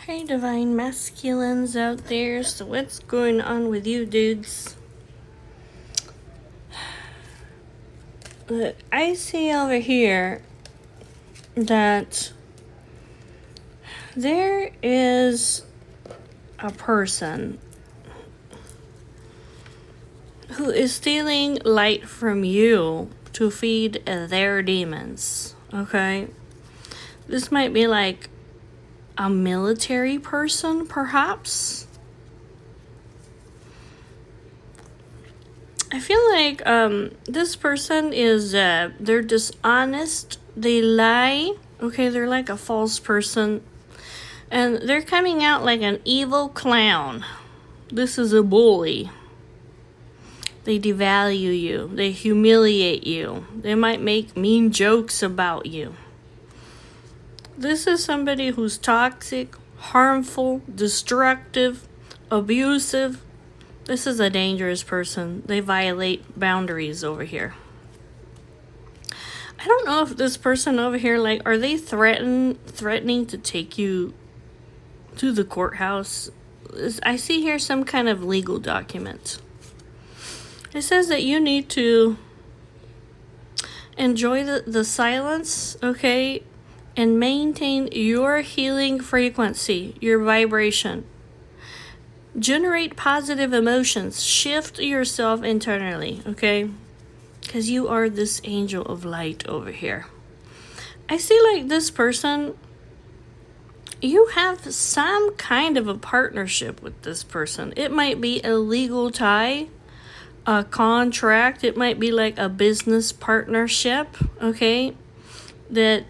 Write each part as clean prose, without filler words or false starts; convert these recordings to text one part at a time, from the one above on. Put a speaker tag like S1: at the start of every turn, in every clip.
S1: Hey, divine masculines out there. So, what's going on with you, dudes? Look, I see over here that there is a person who is stealing light from you to feed their demons. Okay? This might be like a military person, perhaps. I feel like this person is they're dishonest, they lie, okay, they're like a false person, and they're coming out like an evil clown. This is a bully. They devalue you, they humiliate you, they might make mean jokes about you. This is somebody who's toxic, harmful, destructive, abusive. This is a dangerous person. They violate boundaries over here. I don't know if this person over here, like, are they threatening to take you to the courthouse? I see here some kind of legal document. It says that you need to enjoy the silence, okay, and maintain your healing frequency, your vibration. Generate positive emotions. Shift yourself internally, okay? Because you are this angel of light over here. I see like this person, you have some kind of a partnership with this person. It might be a legal tie, a contract. It might be like a business partnership, okay? That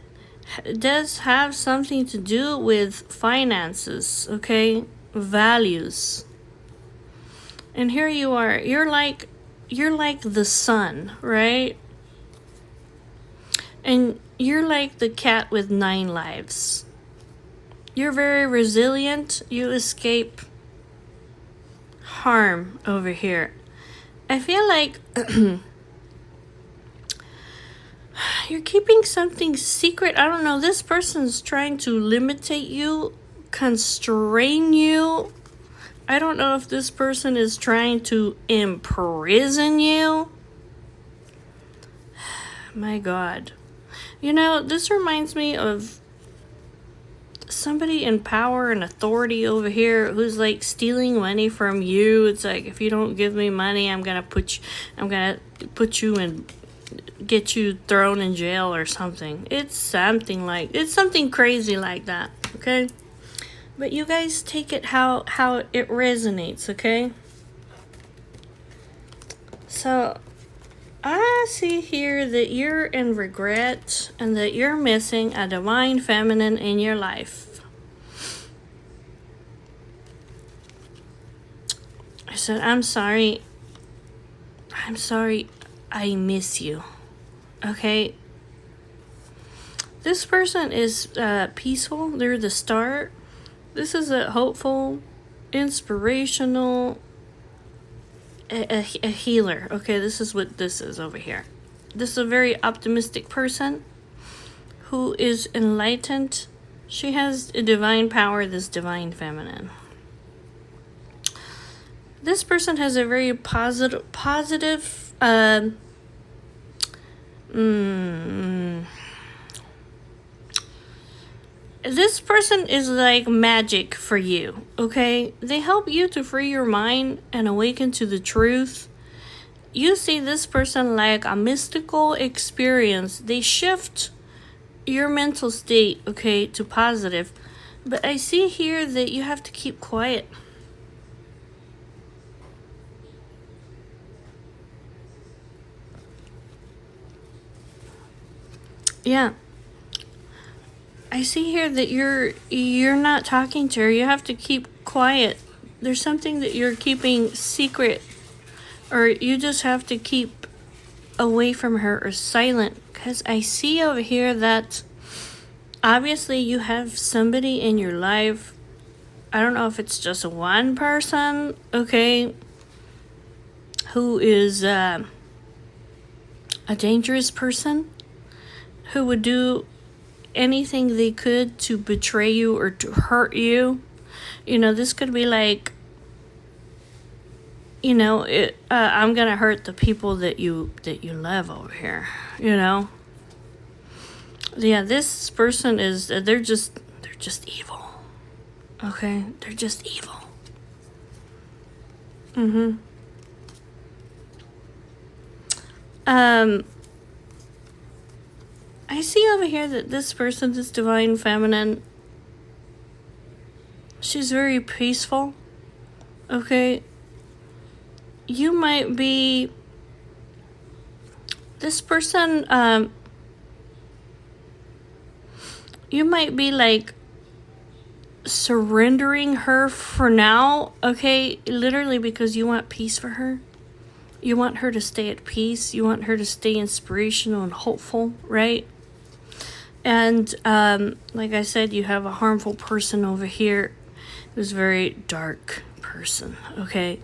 S1: does have something to do with finances, okay? Values. And here you are, you're like the sun, right? And you're like the cat with 9 lives. You're very resilient. You escape harm over here. I feel like you're keeping something secret. I don't know, this person's trying to limitate you, constrain you. I don't know if this person is trying to imprison you. My God. You know, this reminds me of somebody in power and authority over here who's like stealing money from you. It's like, if you don't give me money, I'm gonna put you and get you thrown in jail or something. It's something crazy like that, okay? But you guys take it how it resonates, okay? So I see here that you're in regret and that you're missing a divine feminine in your life. I said, I'm sorry, I miss you, okay? This person is peaceful. They're the start. This is a hopeful, inspirational, a healer. Okay, this is what this is over here. This is a very optimistic person who is enlightened. She has a divine power, this divine feminine. This person has a very positive this person is like magic for you, okay? They help you to free your mind and awaken to the truth. You see this person like a mystical experience. They shift your mental state, okay, to positive. But I see here that you have to keep quiet. Yeah. I see here that you're not talking to her. You have to keep quiet. There's something that you're keeping secret, or you just have to keep away from her or silent. Because I see over here that obviously you have somebody in your life. I don't know if it's just one person, okay, who is a dangerous person, who would do anything they could to betray you or to hurt you. This could be like, I'm gonna hurt the people that you love over here. Yeah, this person is, they're just evil. Okay, they're just evil. I see over here that this person, this divine feminine, she's very peaceful. Okay, you might be, this person, you might be like surrendering her for now, okay? Literally because you want peace for her. You want her to stay at peace. You want her to stay inspirational and hopeful, right? And like I said, you have a harmful person over here who's a very dark person, okay?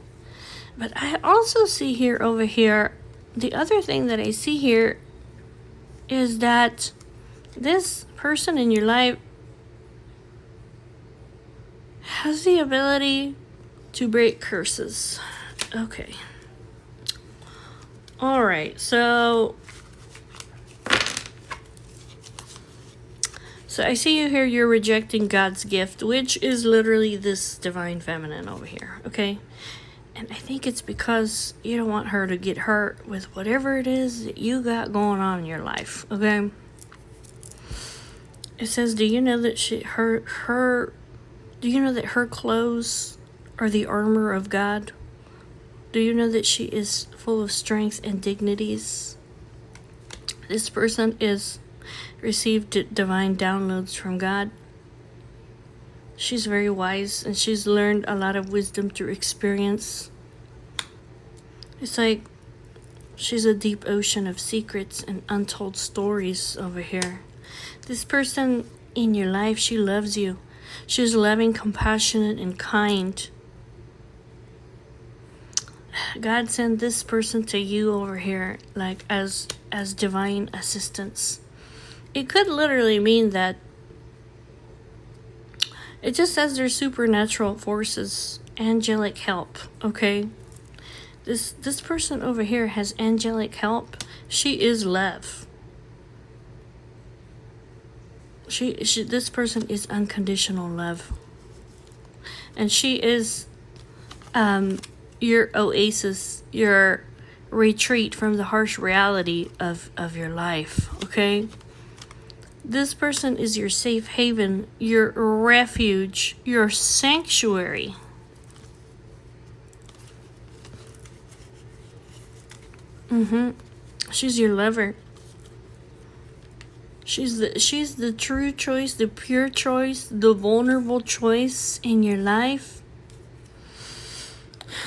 S1: But I also see here over here, the other thing that I see here is that this person in your life has the ability to break curses. Okay. Alright, so I see you here, you're rejecting God's gift, which is literally this divine feminine over here, okay? And I think it's because you don't want her to get hurt with whatever it is that you got going on in your life, okay? It says, do you know that her clothes are the armor of God? Do you know that she is full of strength and dignities? This person is received divine downloads from God. She's very wise and she's learned a lot of wisdom through experience. It's like she's a deep ocean of secrets and untold stories over here. This person in your life, she loves you. She's loving, compassionate, and kind. God sent this person to you over here, like as divine assistance. It could literally mean that it just says there's supernatural forces, angelic help, okay? This person over here has angelic help. She is love. This person is unconditional love. And she is your oasis, your retreat from the harsh reality of your life, okay? This person is your safe haven, your refuge, your sanctuary. She's your lover. She's the true choice, the pure choice, the vulnerable choice in your life.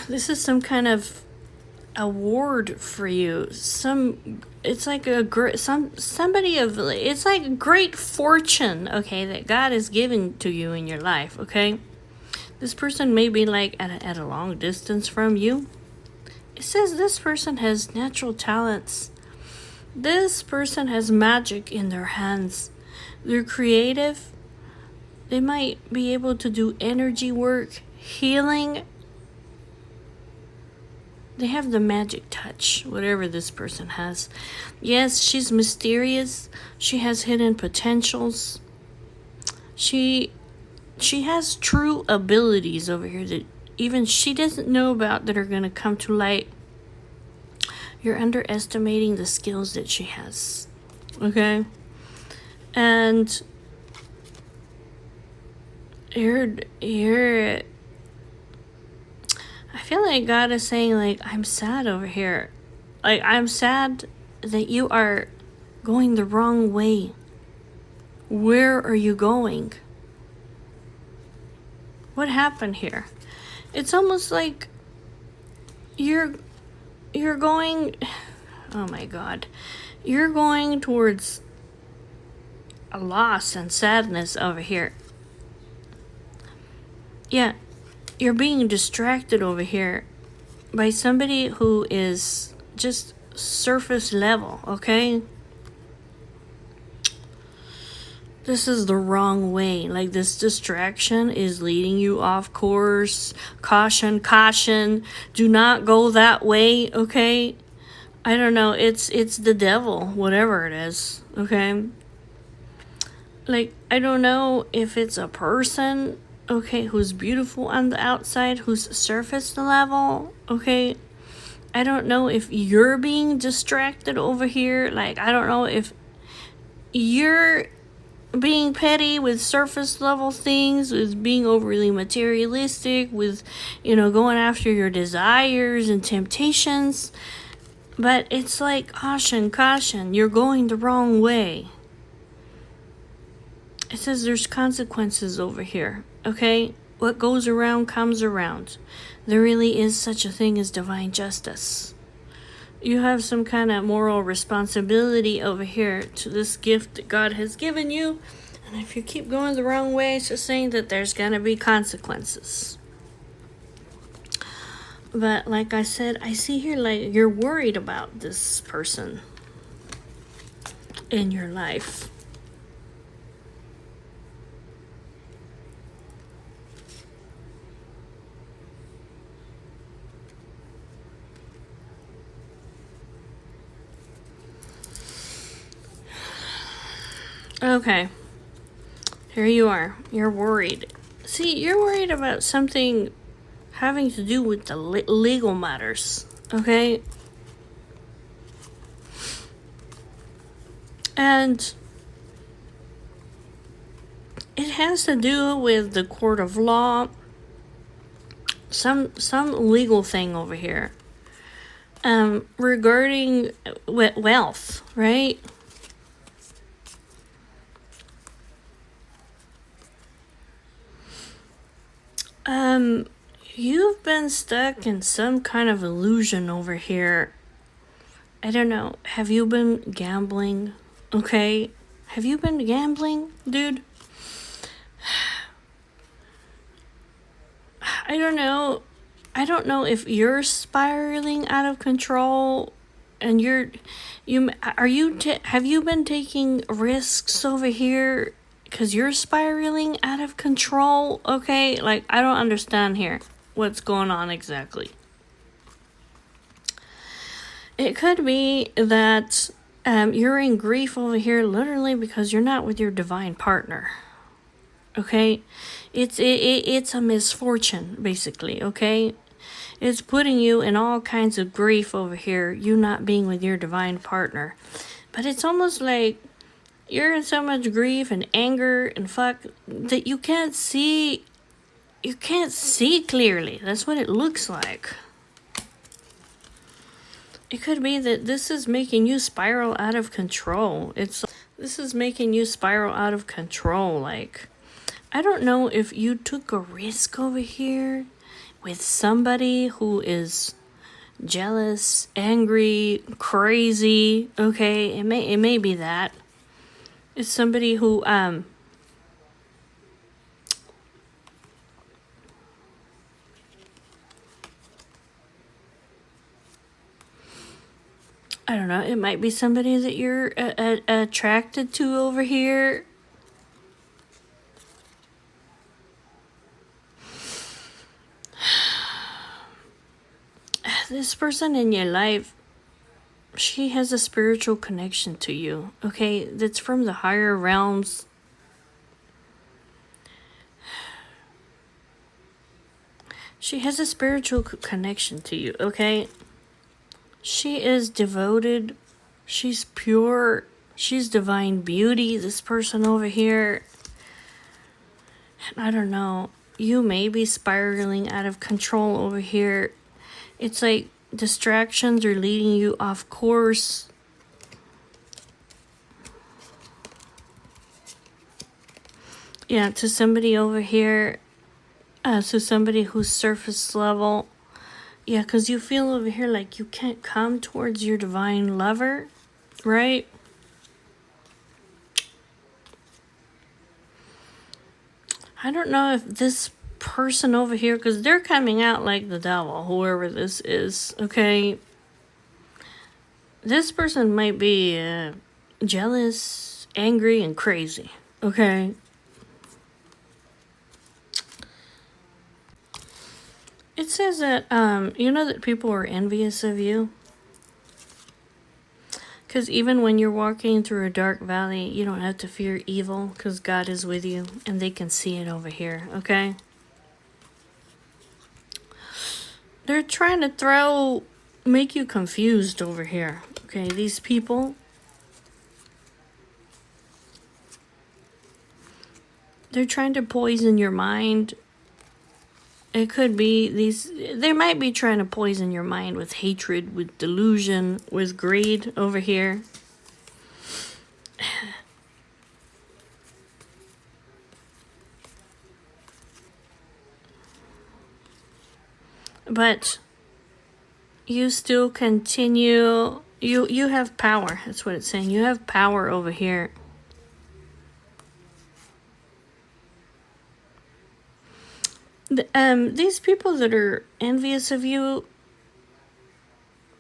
S1: This is some kind of award for you. It's like it's like great fortune, okay, that God has given to you in your life, okay? This person may be like at a long distance from you. It says this person has natural talents. This person has magic in their hands. They're creative. They might be able to do energy work, healing. They have the magic touch, whatever this person has. Yes, she's mysterious. She has hidden potentials. She has true abilities over here that even she doesn't know about that are going to come to light. You're underestimating the skills that she has. Okay? And you're I feel like God is saying, like, I'm sad over here. Like, I'm sad that you are going the wrong way. Where are you going? What happened here? It's almost like you're going, oh my God, you're going towards a loss and sadness over here. Yeah, you're being distracted over here by somebody who is just surface level, okay? This is the wrong way. Like, this distraction is leading you off course. Caution, caution. Do not go that way, okay? I don't know. It's the devil, whatever it is, okay? Like, I don't know if it's a person, okay, who's beautiful on the outside, who's surface level, okay? I don't know if you're being distracted over here. Like, I don't know if you're being petty with surface level things, with being overly materialistic, with, going after your desires and temptations. But it's like, caution, caution, you're going the wrong way. It says there's consequences over here, okay? What goes around comes around. There really is such a thing as divine justice. You have some kind of moral responsibility over here to this gift that God has given you. And if you keep going the wrong way, it's just saying that there's going to be consequences. But like I said, I see here like you're worried about this person in your life. Okay. Here you are. You're worried. See, you're worried about something having to do with the legal matters, okay? And it has to do with the court of law, some legal thing over here, regarding wealth, right? You've been stuck in some kind of illusion over here. I don't know. Have you been gambling? Okay. Have you been gambling, dude? I don't know. I don't know if you're spiraling out of control and have you been taking risks over here because you're spiraling out of control, okay? Like, I don't understand here what's going on exactly. It could be that you're in grief over here literally because you're not with your divine partner, okay? It's a misfortune, basically, okay? It's putting you in all kinds of grief over here, you not being with your divine partner. But it's almost like you're in so much grief and anger and fuck that you can't see clearly. That's what it looks like. It could be that this is making you spiral out of control. This is making you spiral out of control. Like, I don't know if you took a risk over here with somebody who is jealous, angry, crazy, okay? It may be that. It's somebody who I don't know, it might be somebody that you're attracted to over here. This person in your life, she has a spiritual connection to you, okay? That's from the higher realms. She has a spiritual connection to you, okay? She is devoted. She's pure. She's divine beauty, this person over here. And I don't know. You may be spiraling out of control over here. It's like distractions are leading you off course. Yeah, to somebody over here. To somebody who's surface level. Yeah, because you feel over here like you can't come towards your divine lover, right? I don't know if this person over here, because they're coming out like the devil, whoever this is, okay? This person might be jealous, angry, and crazy, Okay? It says that, you know that people are envious of you? Because even when you're walking through a dark valley, you don't have to fear evil because God is with you and they can see it over here, okay? They're trying to make you confused over here, okay? These people, they're trying to poison your mind. It could be they might be trying to poison your mind with hatred, with delusion, with greed over here. But you still continue. You have power. That's what it's saying. You have power over here. These people that are envious of you,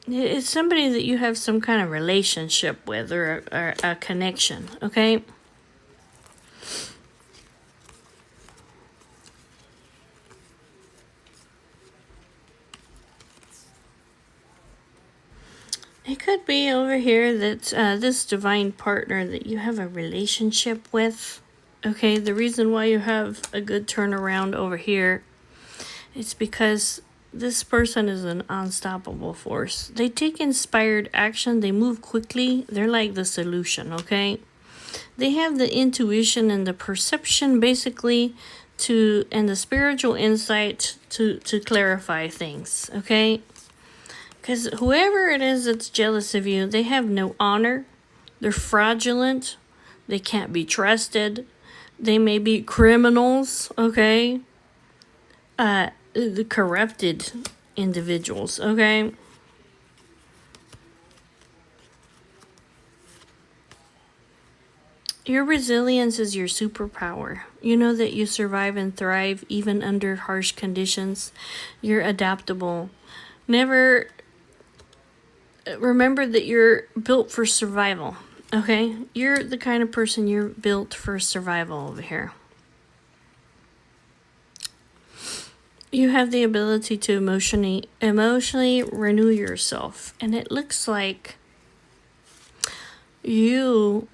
S1: it's somebody that you have some kind of relationship with or a connection, okay? It could be over here that this divine partner that you have a relationship with, okay? The reason why you have a good turnaround over here, it's because this person is an unstoppable force. They take inspired action. They move quickly. They're like the solution, okay? They have the intuition and the perception, basically, and the spiritual insight to clarify things, okay? Because whoever it is that's jealous of you, they have no honor. They're fraudulent. They can't be trusted. They may be criminals, okay? The corrupted individuals, okay? Your resilience is your superpower. You know that you survive and thrive even under harsh conditions. You're adaptable. Never remember that you're built for survival, okay? You're the kind of person you're built for survival over here. You have the ability to emotionally renew yourself. And it looks like you're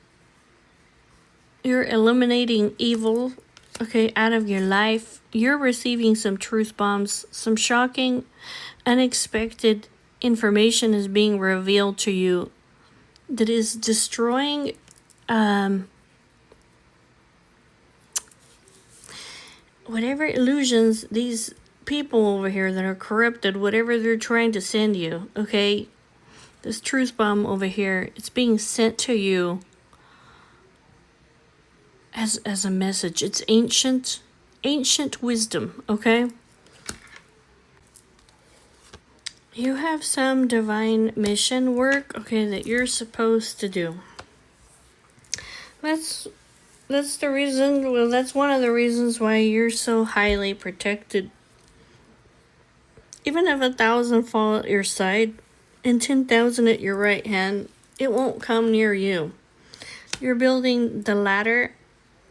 S1: eliminating evil, okay, out of your life. You're receiving some truth bombs, some shocking, unexpected information is being revealed to you that is destroying whatever illusions these people over here that are corrupted, whatever they're trying to send you, okay? This truth bomb over here, it's being sent to you as a message. It's ancient wisdom, okay? You have some divine mission work, okay, that you're supposed to do. That's the reason, well, that's one of the reasons why you're so highly protected. Even if 1,000 fall at your side and 10,000 at your right hand, it won't come near you. You're building the ladder.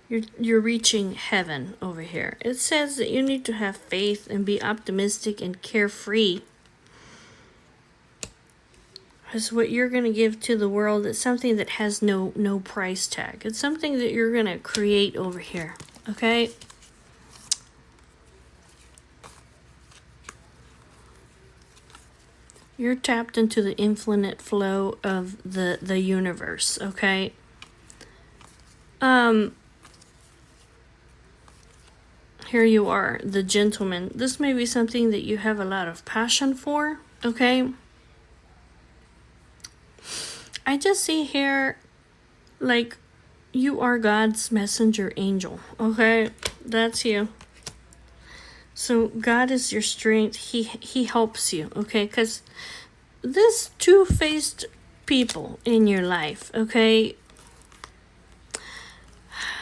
S1: You're reaching heaven over here. It says that you need to have faith and be optimistic and carefree. Because what you're going to give to the world is something that has no price tag. It's something that you're going to create over here. Okay? You're tapped into the infinite flow of the universe. Okay? Here you are, the gentleman. This may be something that you have a lot of passion for. Okay? I just see here, like, you are God's messenger angel, okay? That's you. So God is your strength. He helps you, okay? Because this two-faced people in your life, okay,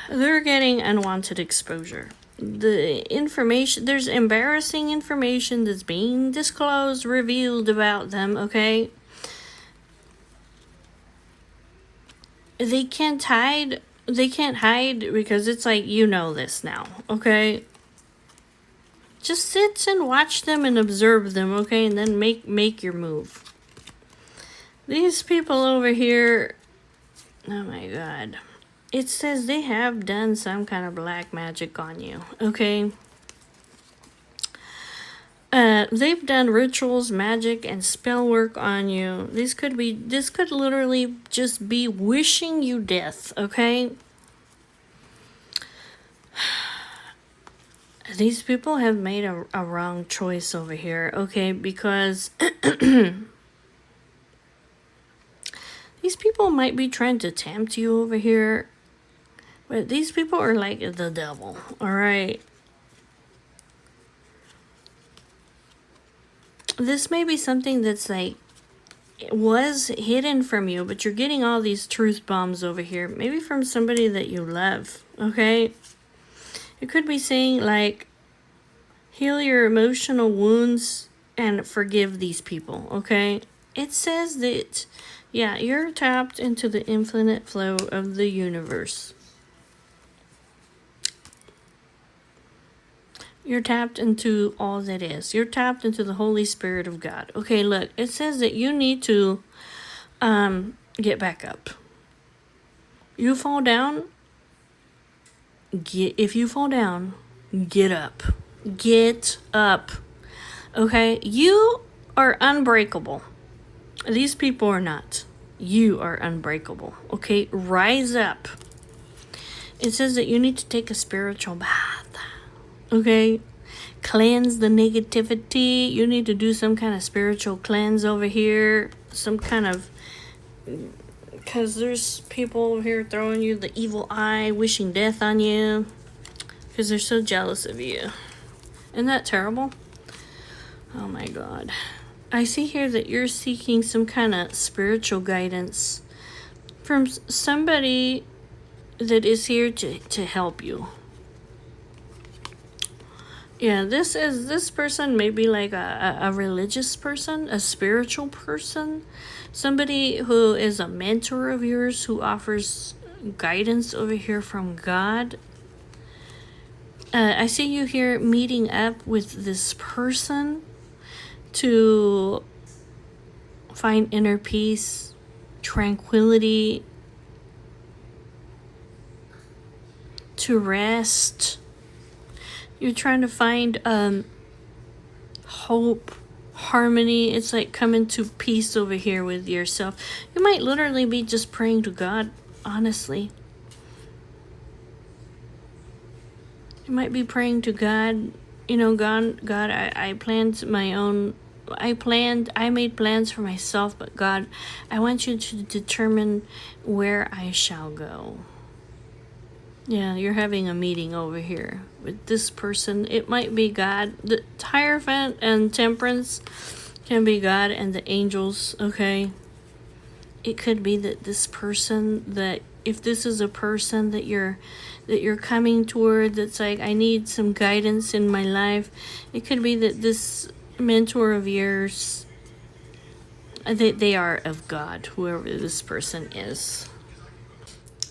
S1: they're getting unwanted exposure. The information, there's embarrassing information that's being disclosed, revealed about them, okay? They can't hide they can't hide because it's like, you know this now, okay? Just sit and watch them and observe them, okay? And then make your move. These people over here, oh my god. It says they have done some kind of black magic on you, okay? They've done rituals, magic, and spell work on you. This could literally just be wishing you death, okay? These people have made a wrong choice over here, okay? Because these people might be trying to tempt you over here. But these people are like the devil, alright? This may be something that's like, it was hidden from you, but you're getting all these truth bombs over here. Maybe from somebody that you love, okay? It could be saying like, heal your emotional wounds and forgive these people, okay? It says that, yeah, you're tapped into the infinite flow of the universe. You're tapped into all that is. You're tapped into the Holy Spirit of God. Okay, look, it says that you need to get back up. You fall down, if you fall down, get up. Get up. Okay? You are unbreakable. These people are not. You are unbreakable. Okay? Rise up. It says that you need to take a spiritual bath. Okay? Cleanse the negativity. You need to do some kind of spiritual cleanse over here. Some kind of... Because there's people over here throwing you the evil eye, wishing death on you. Because they're so jealous of you. Isn't that terrible? Oh my god. I see here that you're seeking some kind of spiritual guidance from somebody that is here to help you. Yeah, this person may be like a religious person, a spiritual person, somebody who is a mentor of yours who offers guidance over here from God. I see you here meeting up with this person to find inner peace, tranquility, to rest. You're trying to find hope, harmony. It's like coming to peace over here with yourself. You might literally be just praying to God, honestly. You might be praying to God, you know, God, I made plans for myself, but God, I want you to determine where I shall go. Yeah, you're having a meeting over here with this person. It might be God. The Hierophant and Temperance can be God and the angels, okay? It could be that this person, that if this is a person that you're coming toward, that's like, I need some guidance in my life. It could be that this mentor of yours, they are of God, whoever this person is.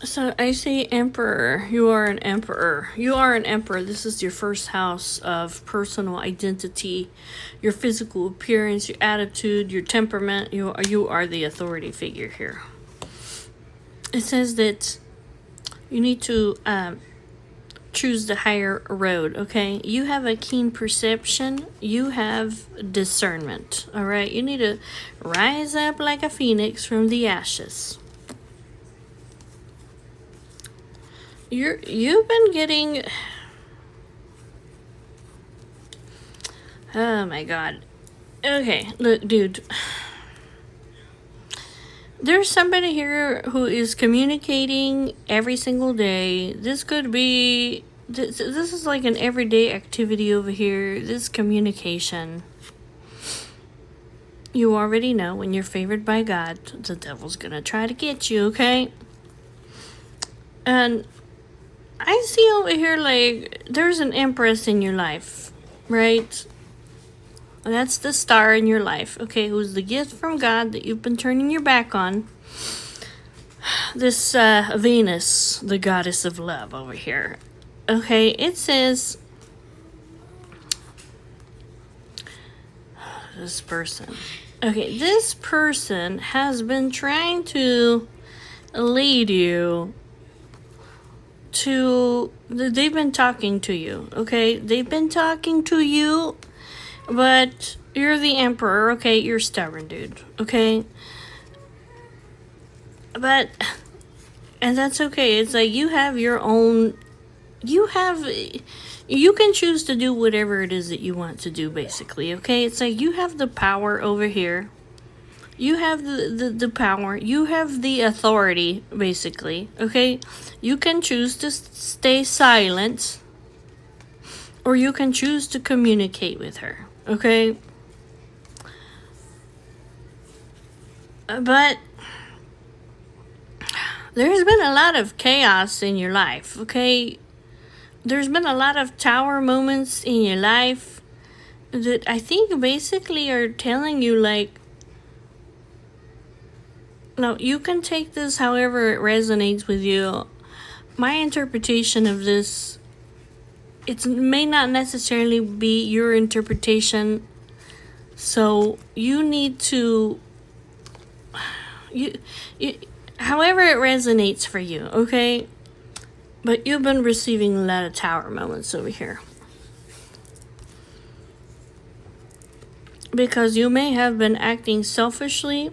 S1: So I say emperor. You are an emperor. You are an emperor. This is your first house of personal identity, your physical appearance, your attitude, your temperament. You are the authority figure here. It says that you need to choose the higher road, okay? You have a keen perception. You have discernment, all right? You need to rise up like a phoenix from the ashes. You've been getting... Oh my god. Okay, look, dude. There's somebody here who is communicating every single day. This could be... This is like an everyday activity over here. This communication. You already know when you're favored by God, the devil's gonna try to get you, okay? And I see over here like there's an empress in your life, right? That's the star in your life, okay, who's the gift from God that you've been turning your back on. this Venus, the goddess of love over here. Okay, it says this person. Okay, this person has been trying to lead you to. They've been talking to you, okay? They've been talking to you, but you're the emperor, okay? You're stubborn, dude, okay? But, and that's okay. It's like you have your own. You can choose to do whatever it is that you want to do, basically, okay? It's like you have the power over here. You have the power. You have the authority, basically, okay? You can choose to stay silent, or you can choose to communicate with her, okay? But there's been a lot of chaos in your life, okay? There's been a lot of tower moments in your life that I think basically are telling you, like, no, you can take this however it resonates with you. My interpretation of this, it may not necessarily be your interpretation, so you need to, you however it resonates for you, okay? But you've been receiving a lot of tower moments over here. Because you may have been acting selfishly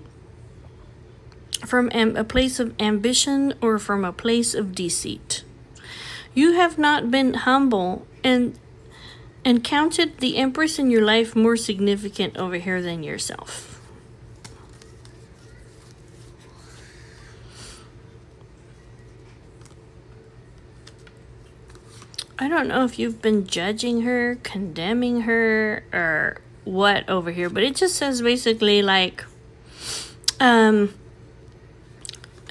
S1: from a place of ambition or from a place of deceit. You have not been humble and counted the Empress in your life more significant over here than yourself. I don't know if you've been judging her, condemning her, or what over here, but it just says basically like, it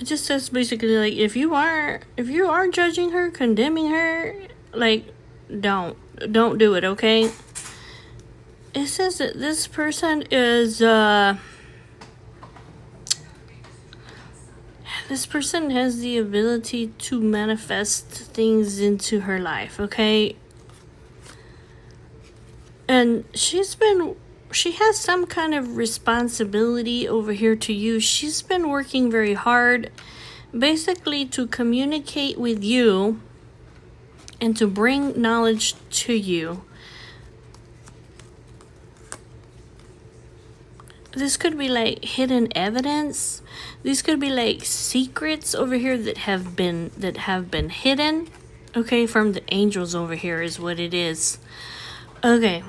S1: just says basically like if you are judging her, condemning her, like don't do it, okay? It says that this person is this person has the ability to manifest things into her life, okay? And she has some kind of responsibility over here to you. She's been working very hard, basically to communicate with you and to bring knowledge to you. This could be like hidden evidence. These could be like secrets over here that have been hidden, okay, from the angels over here is what it is. Okay.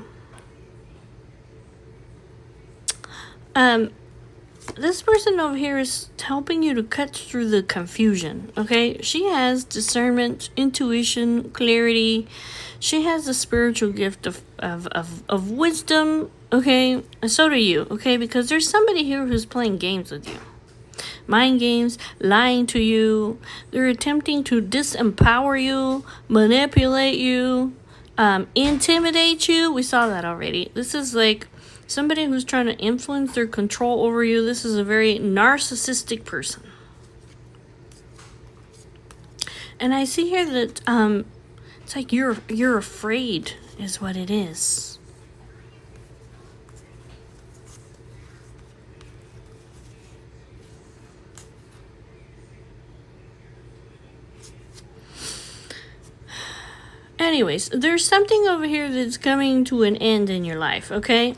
S1: This person over here is helping you to cut through the confusion, okay? She has discernment, intuition, clarity. She has the spiritual gift of wisdom, okay? And so do you, okay? Because there's somebody here who's playing games with you. Mind games, lying to you. They're attempting to disempower you, manipulate you, intimidate you. We saw that already. This is like somebody who's trying to influence or control over you. This is a very narcissistic person. And I see here that it's like you're afraid is what it is. Anyways, there's something over here that's coming to an end in your life, okay?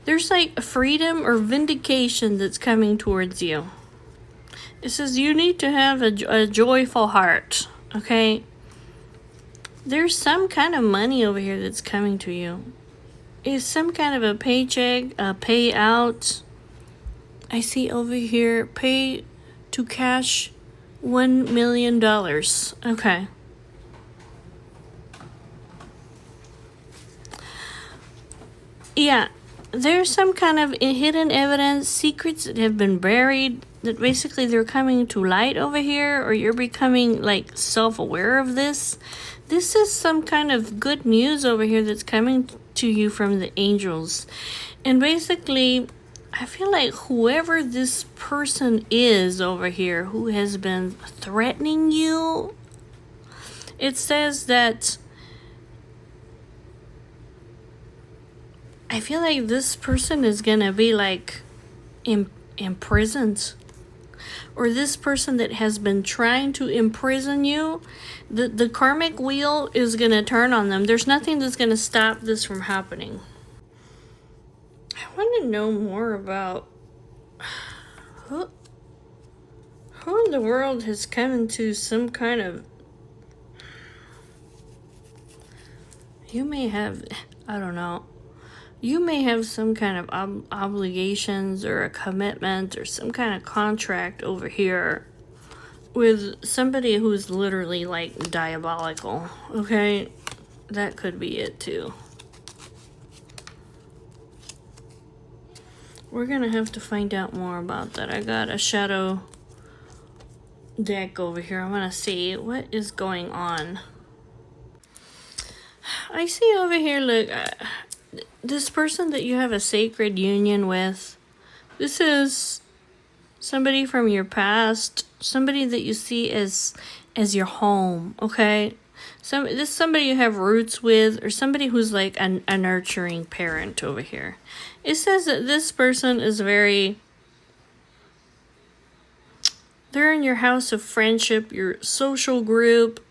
S1: There's like freedom or vindication that's coming towards you. It says you need to have a joyful heart, okay? There's some kind of money over here that's coming to you. It's some kind of a paycheck, a payout. I see over here, pay to cash $1 million. Okay. Yeah, there's some kind of hidden evidence, secrets that have been buried, that basically they're coming to light over here, or you're becoming like self-aware of this. This is some kind of good news over here that's coming to you from the angels. And basically, I feel like whoever this person is over here who has been threatening you, it says that I feel like this person is gonna be like imprisoned. Or this person that has been trying to imprison you, the karmic wheel is going to turn on them. There's nothing that's going to stop this from happening. I want to know more about who in the world has come into some kind of... You may have, I don't know, you may have some kind of obligations or a commitment or some kind of contract over here with somebody who's literally like diabolical, okay? That could be it too. We're gonna have to find out more about that. I got a shadow deck over here. I wanna see what is going on. I see over here, look, this person that you have a sacred union with, this is somebody from your past, somebody that you see as your home, okay? This is somebody you have roots with, or somebody who's like a nurturing parent over here. It says that this person is they're in your house of friendship, your social group,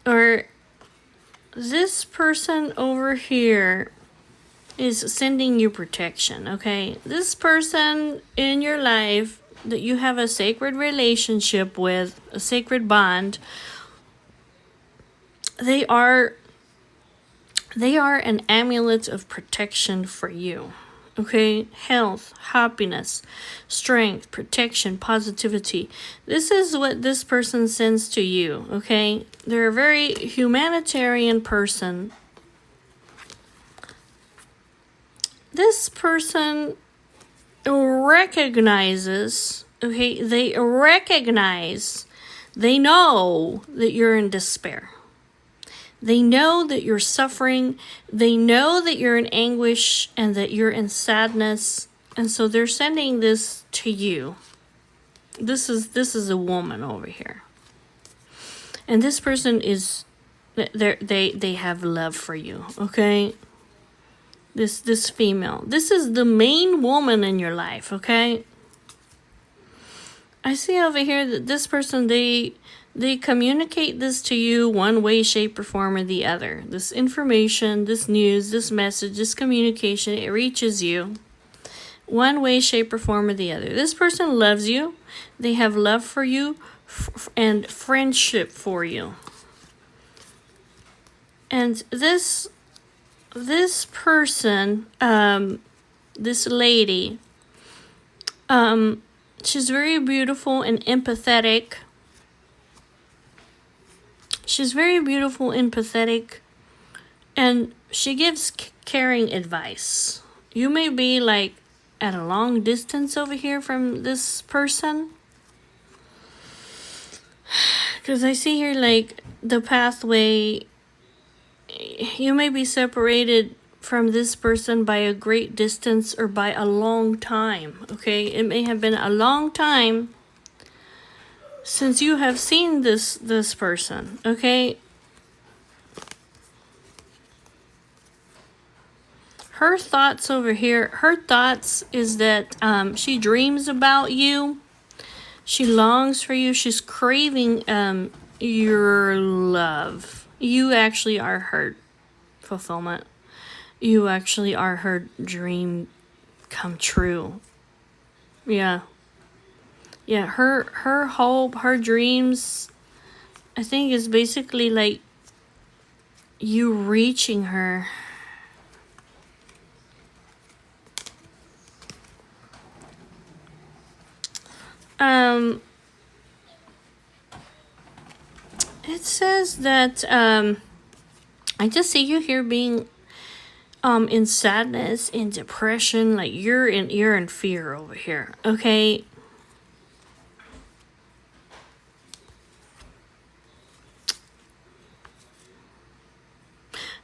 S1: or this person over here is sending you protection, okay? This person in your life that you have a sacred relationship with, a sacred bond, they are an amulet of protection for you, okay? Health, happiness, strength, protection, positivity. This is what this person sends to you, okay? They're a very humanitarian person. This person recognizes, okay, they know that you're in despair. They know that you're suffering. They know that you're in anguish and that you're in sadness. And so they're sending this to you. This is a woman over here. And this person they have love for you, okay? This female. This is the main woman in your life, okay? I see over here that this person, they communicate this to you one way, shape, or form, or the other. This information, this news, this message, this communication, it reaches you one way, shape, or form, or the other. This person loves you. They have love for you and friendship for you. And this person, this lady, she's very beautiful and empathetic. She's very beautiful, empathetic, and she gives caring advice. You may be like at a long distance over here from this person, because I see here like the pathway. You may be separated from this person by a great distance or by a long time, okay? It may have been a long time since you have seen this person, okay? Her thoughts over here, her thoughts is that she dreams about you. She longs for you. She's craving your love. You actually are her fulfillment. You actually are her dream come true. Yeah. Yeah, her hope, her dreams, I think is basically like you reaching her. It says that I just see you here being in sadness, in depression, like you're in fear over here, okay?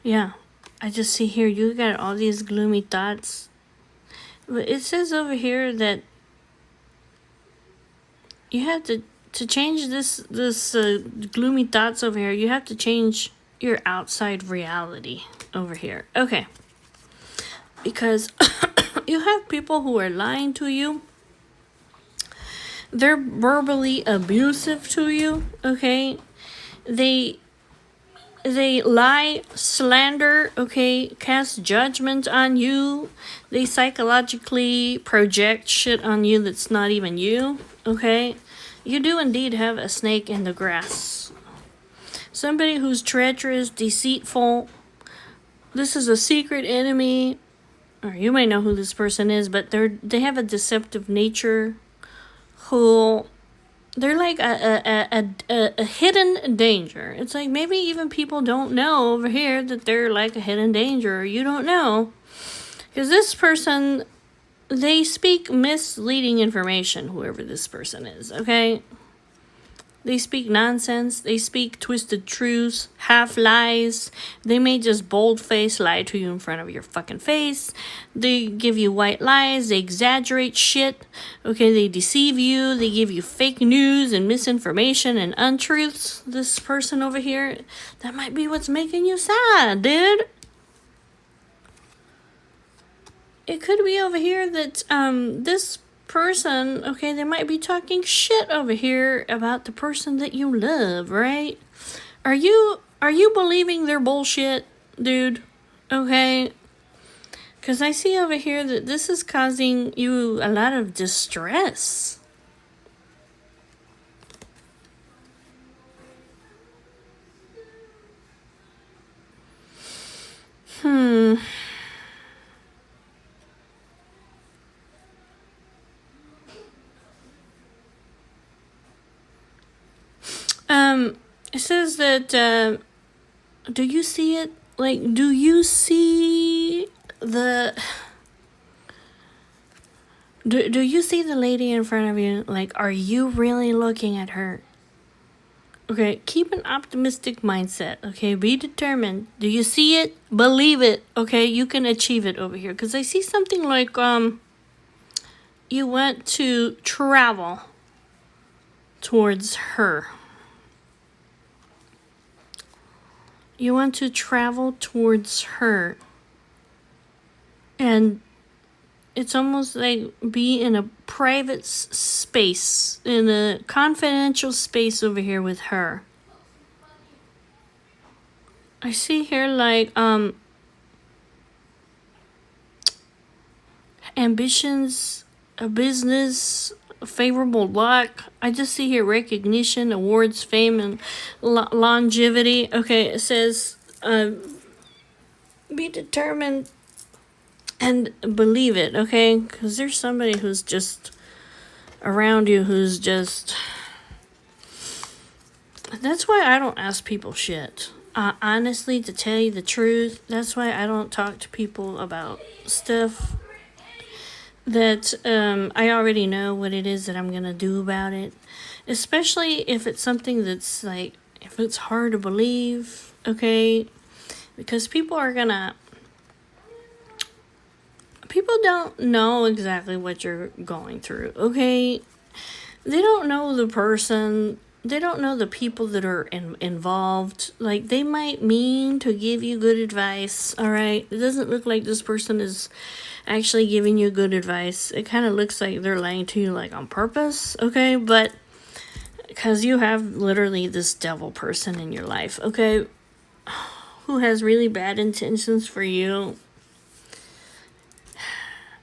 S1: Yeah, I just see here you got all these gloomy thoughts. But it says over here that you have to change this gloomy thoughts over here. You have to change your outside reality over here. Okay. Because you have people who are lying to you. They're verbally abusive to you, okay? They lie, slander, okay, cast judgment on you. They psychologically project shit on you that's not even you, okay? You do indeed have a snake in the grass. Somebody who's treacherous, deceitful. This is a secret enemy. Or you may know who this person is, but they have a deceptive nature. Who they're like a hidden danger. It's like maybe even people don't know over here that they're like a hidden danger, or you don't know. Because this person, they speak misleading information, whoever this person is, okay? They speak nonsense. They speak twisted truths, half lies. They may just bold-faced lie to you in front of your fucking face. They give you white lies. They exaggerate shit. Okay, they deceive you. They give you fake news and misinformation and untruths. This person over here, that might be what's making you sad, dude. It could be over here that this person, okay, they might be talking shit over here about the person that you love, right? Are you believing their bullshit, dude? Okay? Because I see over here that this is causing you a lot of distress. It says that, do you see it? Like, do you see the... Do you see the lady in front of you? Like, are you really looking at her? Okay, keep an optimistic mindset, okay? Be determined. Do you see it? Believe it, okay? You can achieve it over here. Because I see something like, you want to travel towards her. You want to travel towards her. And it's almost like be in a private space, in a confidential space over here with her. I see here like ambitions, a business, favorable luck. I just see here recognition, awards, fame, and longevity. Okay, it says be determined and believe it, okay? Because there's somebody who's just around you who's just... That's why I don't ask people shit. Honestly, to tell you the truth, that's why I don't talk to people about stuff that I already know what it is that I'm going to do about it. Especially if it's something that's like, if it's hard to believe, okay? Because people don't know exactly what you're going through, okay? They don't know the person. They don't know the people that are involved. Like, they might mean to give you good advice, all right? It doesn't look like this person is actually giving you good advice. It kind of looks like they're lying to you, like, on purpose, okay? But because you have literally this devil person in your life, okay? Who has really bad intentions for you.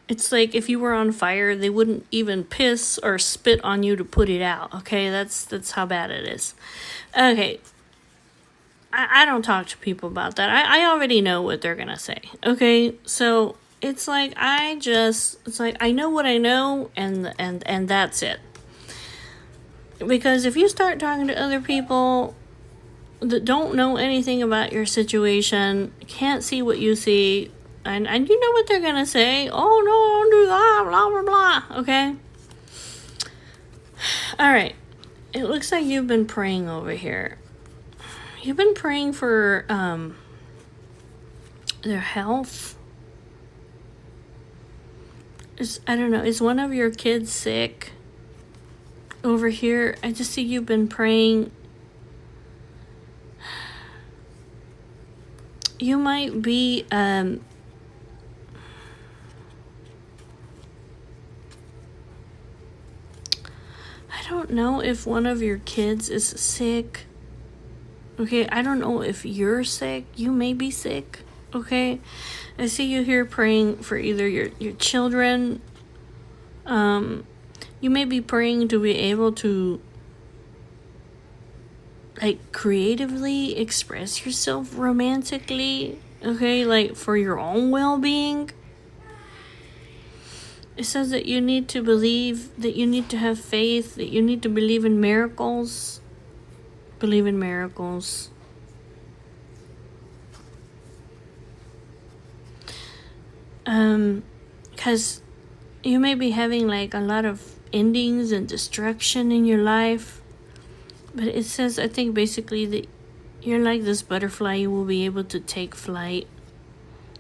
S1: It's like if you were on fire, they wouldn't even piss or spit on you to put it out, okay? That's how bad it is. Okay. I don't talk to people about that. I already know what they're going to say, okay? So it's like I know what I know, and that's it. Because if you start talking to other people that don't know anything about your situation, can't see what you see, and you know what they're going to say. Oh, no, don't do that, blah, blah, blah. Okay? All right. It looks like you've been praying over here. You've been praying for their health. I don't know, is one of your kids sick? Over here, I just see you've been praying. You might be, I don't know if one of your kids is sick. Okay, I don't know if you're sick. You may be sick. Okay, I see you here praying for either your children. You may be praying to be able to, like, creatively express yourself romantically. Okay, like for your own well-being. It says that you need to believe, that you need to have faith, that you need to believe in miracles. Believe in miracles. Because you may be having like a lot of endings and destruction in your life. But it says, I think basically that you're like this butterfly, you will be able to take flight.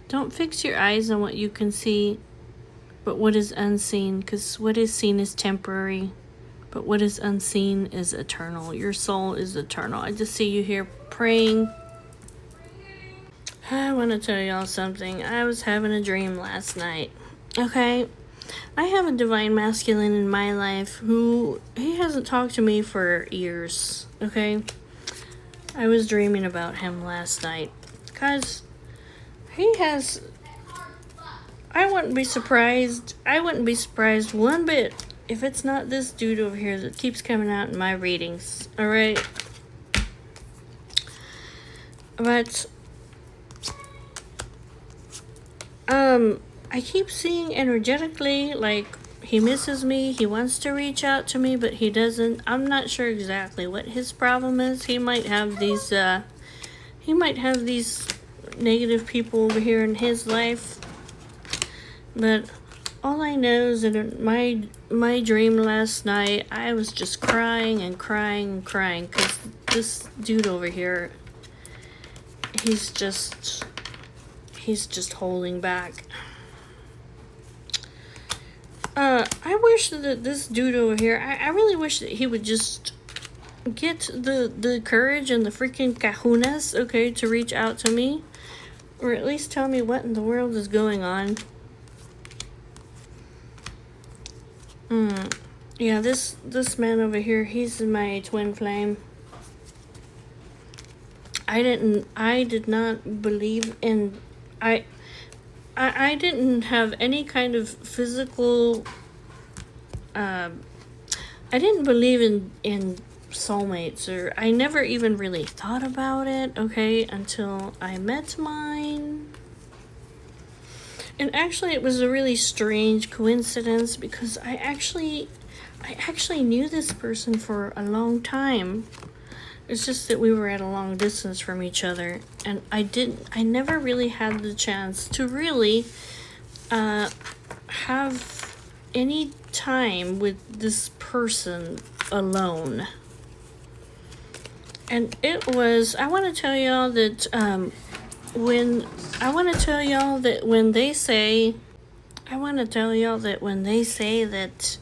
S1: Don't fix your eyes on what you can see, but what is unseen, because what is seen is temporary, but what is unseen is eternal. Your soul is eternal. I just see you here praying. I want to tell y'all something. I was having a dream last night. Okay? I have a divine masculine in my life who, he hasn't talked to me for years. Okay? I was dreaming about him last night. Because he has... I wouldn't be surprised one bit if it's not this dude over here that keeps coming out in my readings. Alright? But... I keep seeing energetically, like, he misses me, he wants to reach out to me, but he doesn't. I'm not sure exactly what his problem is. He might have these negative people over here in his life. But all I know is that in my dream last night, I was just crying and crying and crying, because this dude over here, he's just holding back. I wish that this dude over here, I really wish that he would just get the courage and the freaking kahunas, okay, to reach out to me. Or at least tell me what in the world is going on. Yeah, this man over here, he's my twin flame. I did not believe in... I didn't have any kind of physical... I didn't believe in soulmates, or I never even really thought about it, okay, until I met mine. And actually, it was a really strange coincidence, because I actually knew this person for a long time. It's just that we were at a long distance from each other, and I never really had the chance to really have any time with this person alone. And it was, I want to tell y'all that when they say that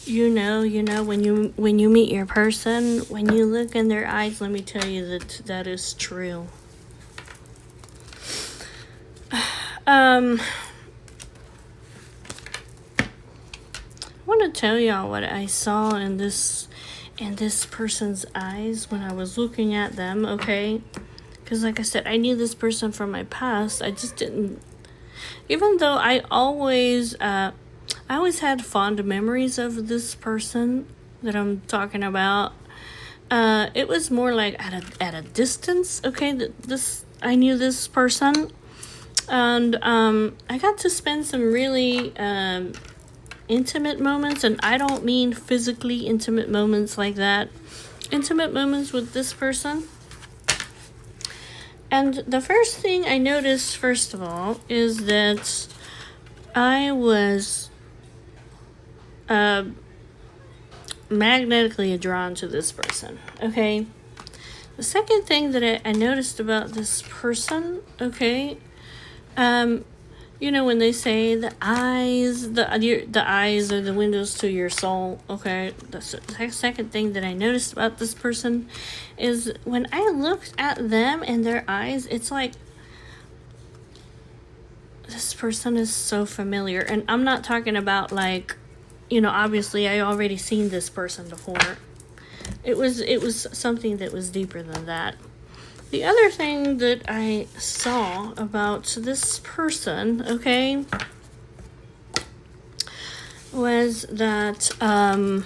S1: you know, when you meet your person, when you look in their eyes, let me tell you that is true. I want to tell y'all what I saw in this person's eyes when I was looking at them, okay? Because like I said, I knew this person from my past. I just didn't, even though I always had fond memories of this person that I'm talking about. It was more like at a distance, okay? I knew this person, and I got to spend some really intimate moments, and I don't mean physically intimate moments like that. Intimate moments with this person. And the first thing I noticed, first of all, is that I was magnetically drawn to this person, okay? The second thing that I noticed about this person, okay, you You know, when they say the eyes are the windows to your soul. Okay, the second thing that I noticed about this person is when I looked at them and their eyes, it's like this person is so familiar. And I'm not talking about like, you know, obviously I already seen this person before. It was something that was deeper than that. The other thing that I saw about this person, okay, was that I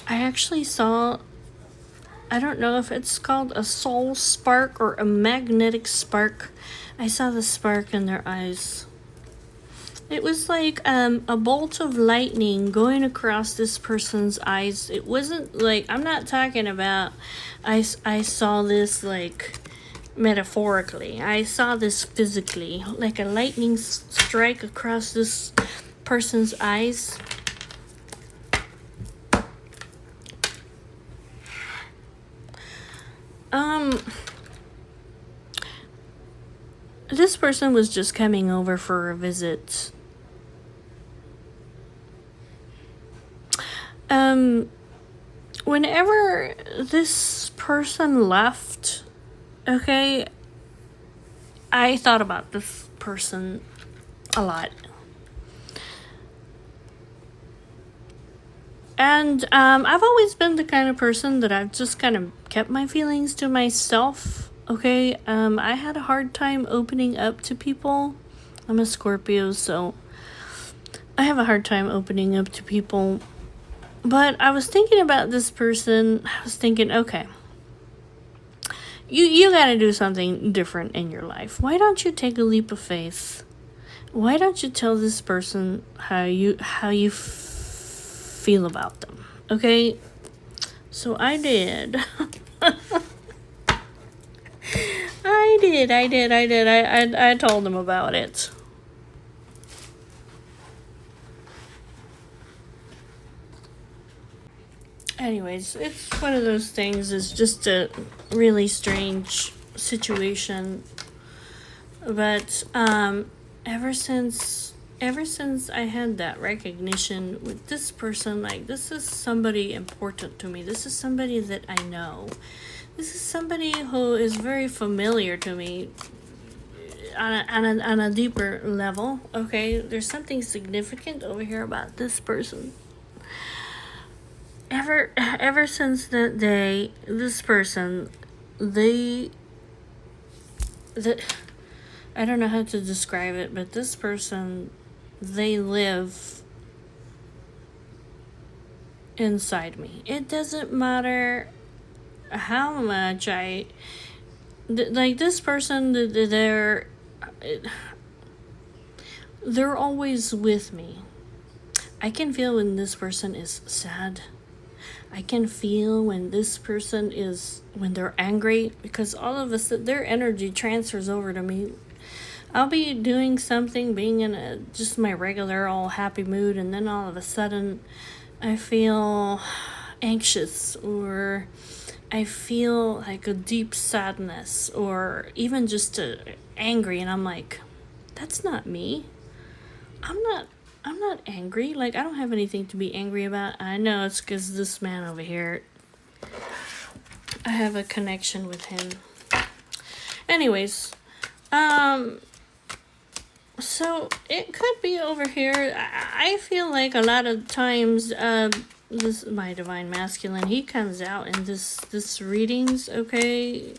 S1: actually saw, I don't know if it's called a soul spark or a magnetic spark. I saw the spark in their eyes. It was like a bolt of lightning going across this person's eyes. It wasn't like, I'm not talking about, I saw this like metaphorically. I saw this physically, like a lightning strike across this person's eyes. This person was just coming over for a visit. Whenever this person left, okay, I thought about this person a lot. And I've always been the kind of person that I've just kind of kept my feelings to myself, okay? I had a hard time opening up to people. I'm a Scorpio, so I have a hard time opening up to people. But I was thinking about this person. I was thinking, okay, you got to do something different in your life. Why don't you take a leap of faith? Why don't you tell this person how you feel about them? Okay? So I did. I told them about it. Anyways, it's one of those things. It's just a really strange situation. But ever since I had that recognition with this person, like, this is somebody important to me. This is somebody that I know. This is somebody who is very familiar to me on a deeper level. Okay, there's something significant over here about this person. Ever since that day, this person, I don't know how to describe it, but this person, they live inside me. It doesn't matter how much like this person, they're always with me. I can feel when this person is sad. I can feel when this person when they're angry, because all of a sudden their energy transfers over to me. I'll be doing something, being in just my regular all happy mood, and then all of a sudden I feel anxious, or I feel like a deep sadness, or even just angry, and I'm like, that's not me. I'm not angry. Like, I don't have anything to be angry about. I know it's because this man over here, I have a connection with him. Anyways, so it could be over here. I feel like a lot of times, this my divine masculine, he comes out in this readings, okay?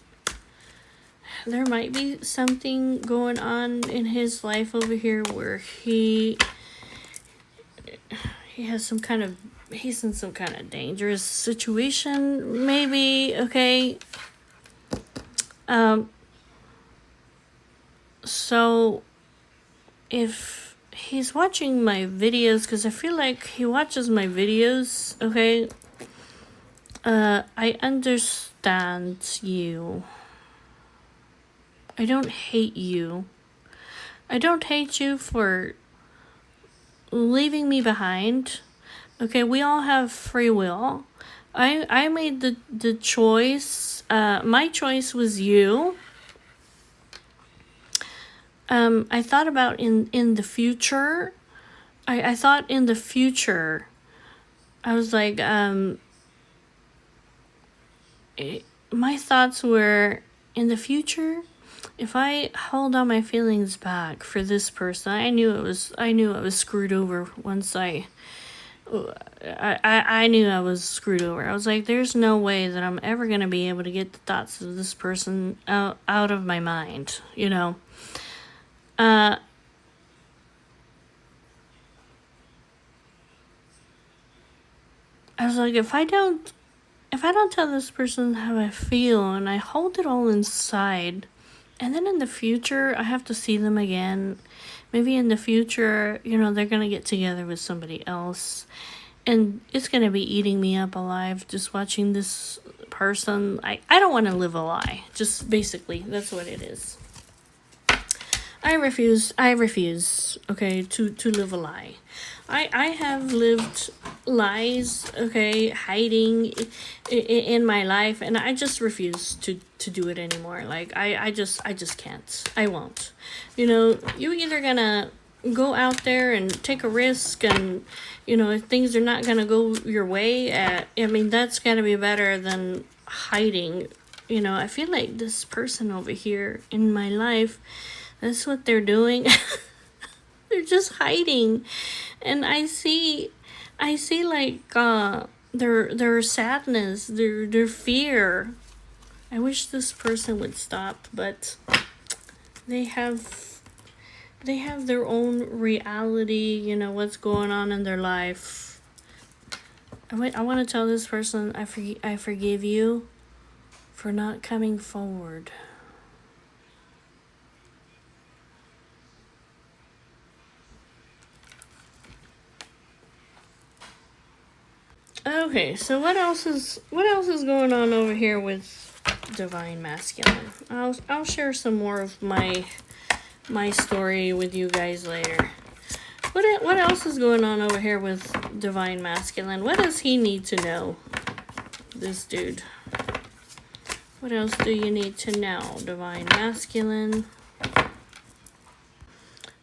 S1: There might be something going on in his life over here where he has he's in some kind of dangerous situation, maybe, okay? So if he's watching my videos, because I feel like he watches my videos, okay? I understand you. I don't hate you. I don't hate you for leaving me behind. Okay, we all have free will. I made the choice. My choice was you. I thought about in the future. I thought in the future. I was like, my thoughts were in the future. If I hold all my feelings back for this person, I knew I was screwed over once I knew I was screwed over. I was like, there's no way that I'm ever going to be able to get the thoughts of this person out of my mind, you know. I was like, if I don't tell this person how I feel and I hold it all inside, and then in the future I have to see them again, maybe in the future, you know, they're going to get together with somebody else. And it's going to be eating me up alive just watching this person. I don't want to live a lie. Just basically, that's what it is. I refuse, okay, to live a lie. I have lived lies, okay, hiding in my life, and I just refuse to do it anymore. Like, I just can't. I won't. You know, you either gonna go out there and take a risk, and you know, if things are not gonna go your way, I mean, that's gotta be better than hiding. You know, I feel like this person over here in my life, that's what they're doing. They're just hiding, and I see like their sadness, their fear. I wish this person would stop, but they have their own reality, you know, what's going on in their life. I want to tell this person, I forgive you for not coming forward. Okay, so what else is going on over here with Divine Masculine? I'll share some more of my story with you guys later. What else is going on over here with Divine Masculine? What does he need to know? This dude. What else do you need to know, Divine Masculine?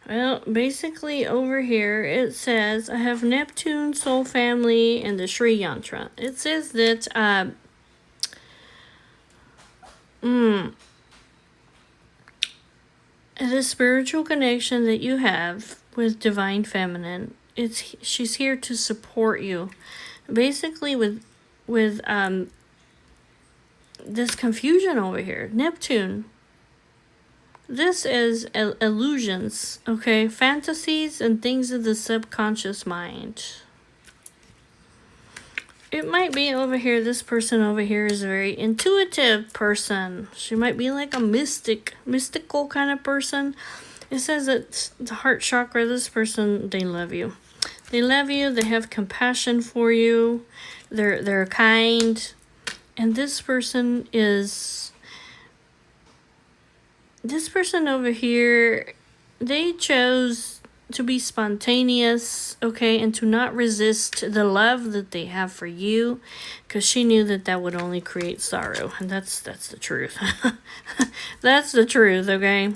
S1: Well, basically over here it says, I have Neptune, Soul Family, and the Sri Yantra. It says that the spiritual connection that you have with Divine Feminine, she's here to support you. Basically with this confusion over here, Neptune. This is illusions, okay? Fantasies and things of the subconscious mind. It might be over here, this person over here is a very intuitive person. She might be like a mystical kind of person. It says that the heart chakra, this person, they love you. They love you, they have compassion for you, they're kind. And this person over here, they chose to be spontaneous, okay, and to not resist the love that they have for you, because she knew that would only create sorrow, and that's the truth. That's the truth, okay?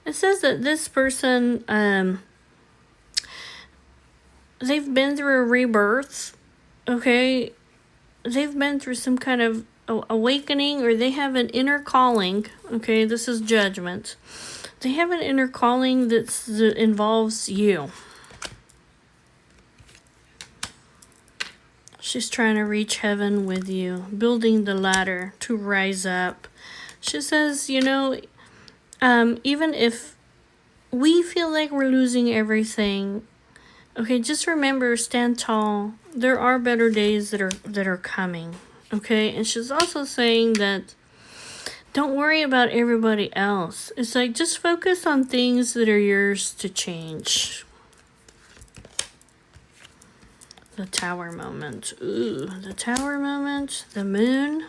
S1: It says that this person, they've been through a rebirth, okay? They've been through some kind of awakening, or they have an inner calling, okay? This is judgment. They have an inner calling that involves you. She's trying to reach heaven with you, building the ladder to rise up. She says, you know, even if we feel like we're losing everything, okay, just remember, stand tall. There are better days that are coming, okay? And she's also saying that don't worry about everybody else. It's like, just focus on things that are yours to change. The Tower moment. Ooh, the Tower moment. The Moon.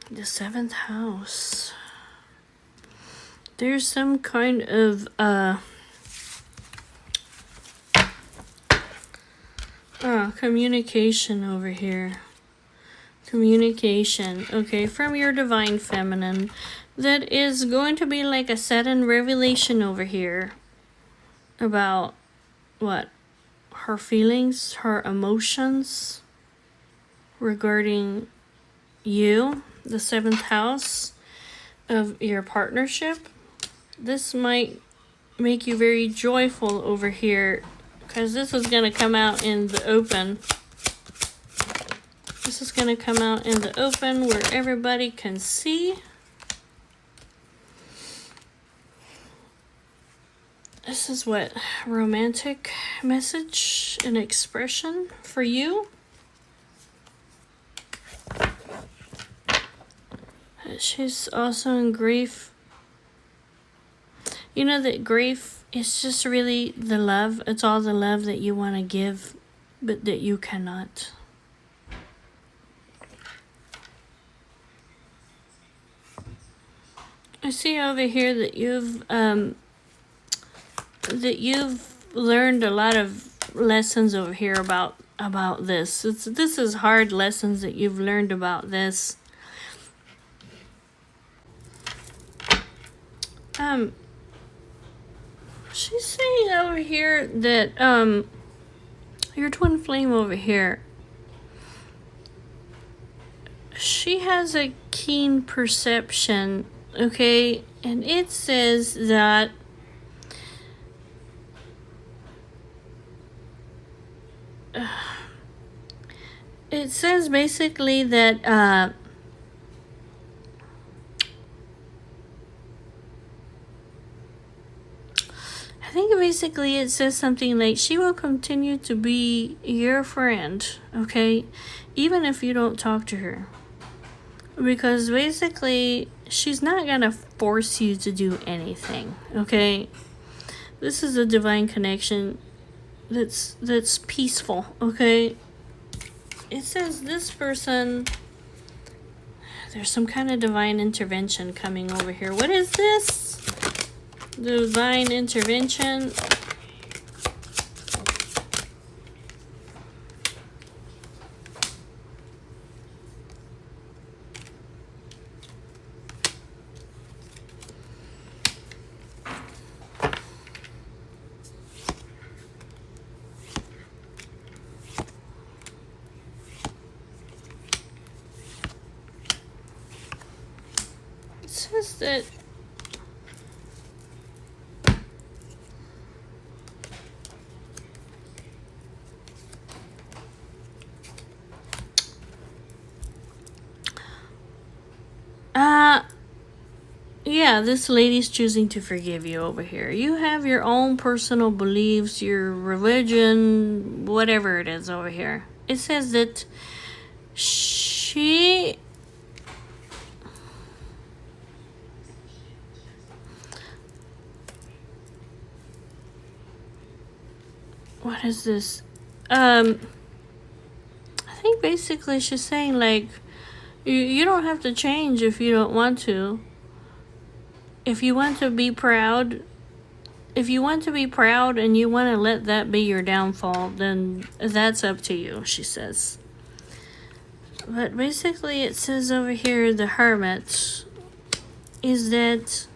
S1: The 7th house. There's some kind of communication over here. communication, okay, from your divine feminine, that is going to be like a sudden revelation over here about what? Her feelings, her emotions regarding you, the seventh house of your partnership. This might make you very joyful over here, because this is going to come out in the open. This is going to come out in the open where everybody can see. This is what? Romantic message and expression for you. She's also in grief. You know that grief is just really the love. It's all the love that you want to give, but that you cannot. I see over here that you've learned a lot of lessons over here about this. This is hard lessons that you've learned about this. She's saying over here that your twin flame over here, she has a keen perception, okay? And it says that it says basically that I think basically it says something like she will continue to be your friend, okay? Even if you don't talk to her. Because basically she's not gonna force you to do anything, okay? This is a divine connection that's peaceful, okay? It says this person, there's some kind of divine intervention coming over here. What is this? Divine intervention. It says that yeah, this lady's choosing to forgive you over here. You have your own personal beliefs, your religion, whatever it is over here. It says that she what is this? I think basically she's saying like you don't have to change if you don't want to. If you want to be proud, and you want to let that be your downfall, then that's up to you, she says. But basically it says over here, the Hermit, is that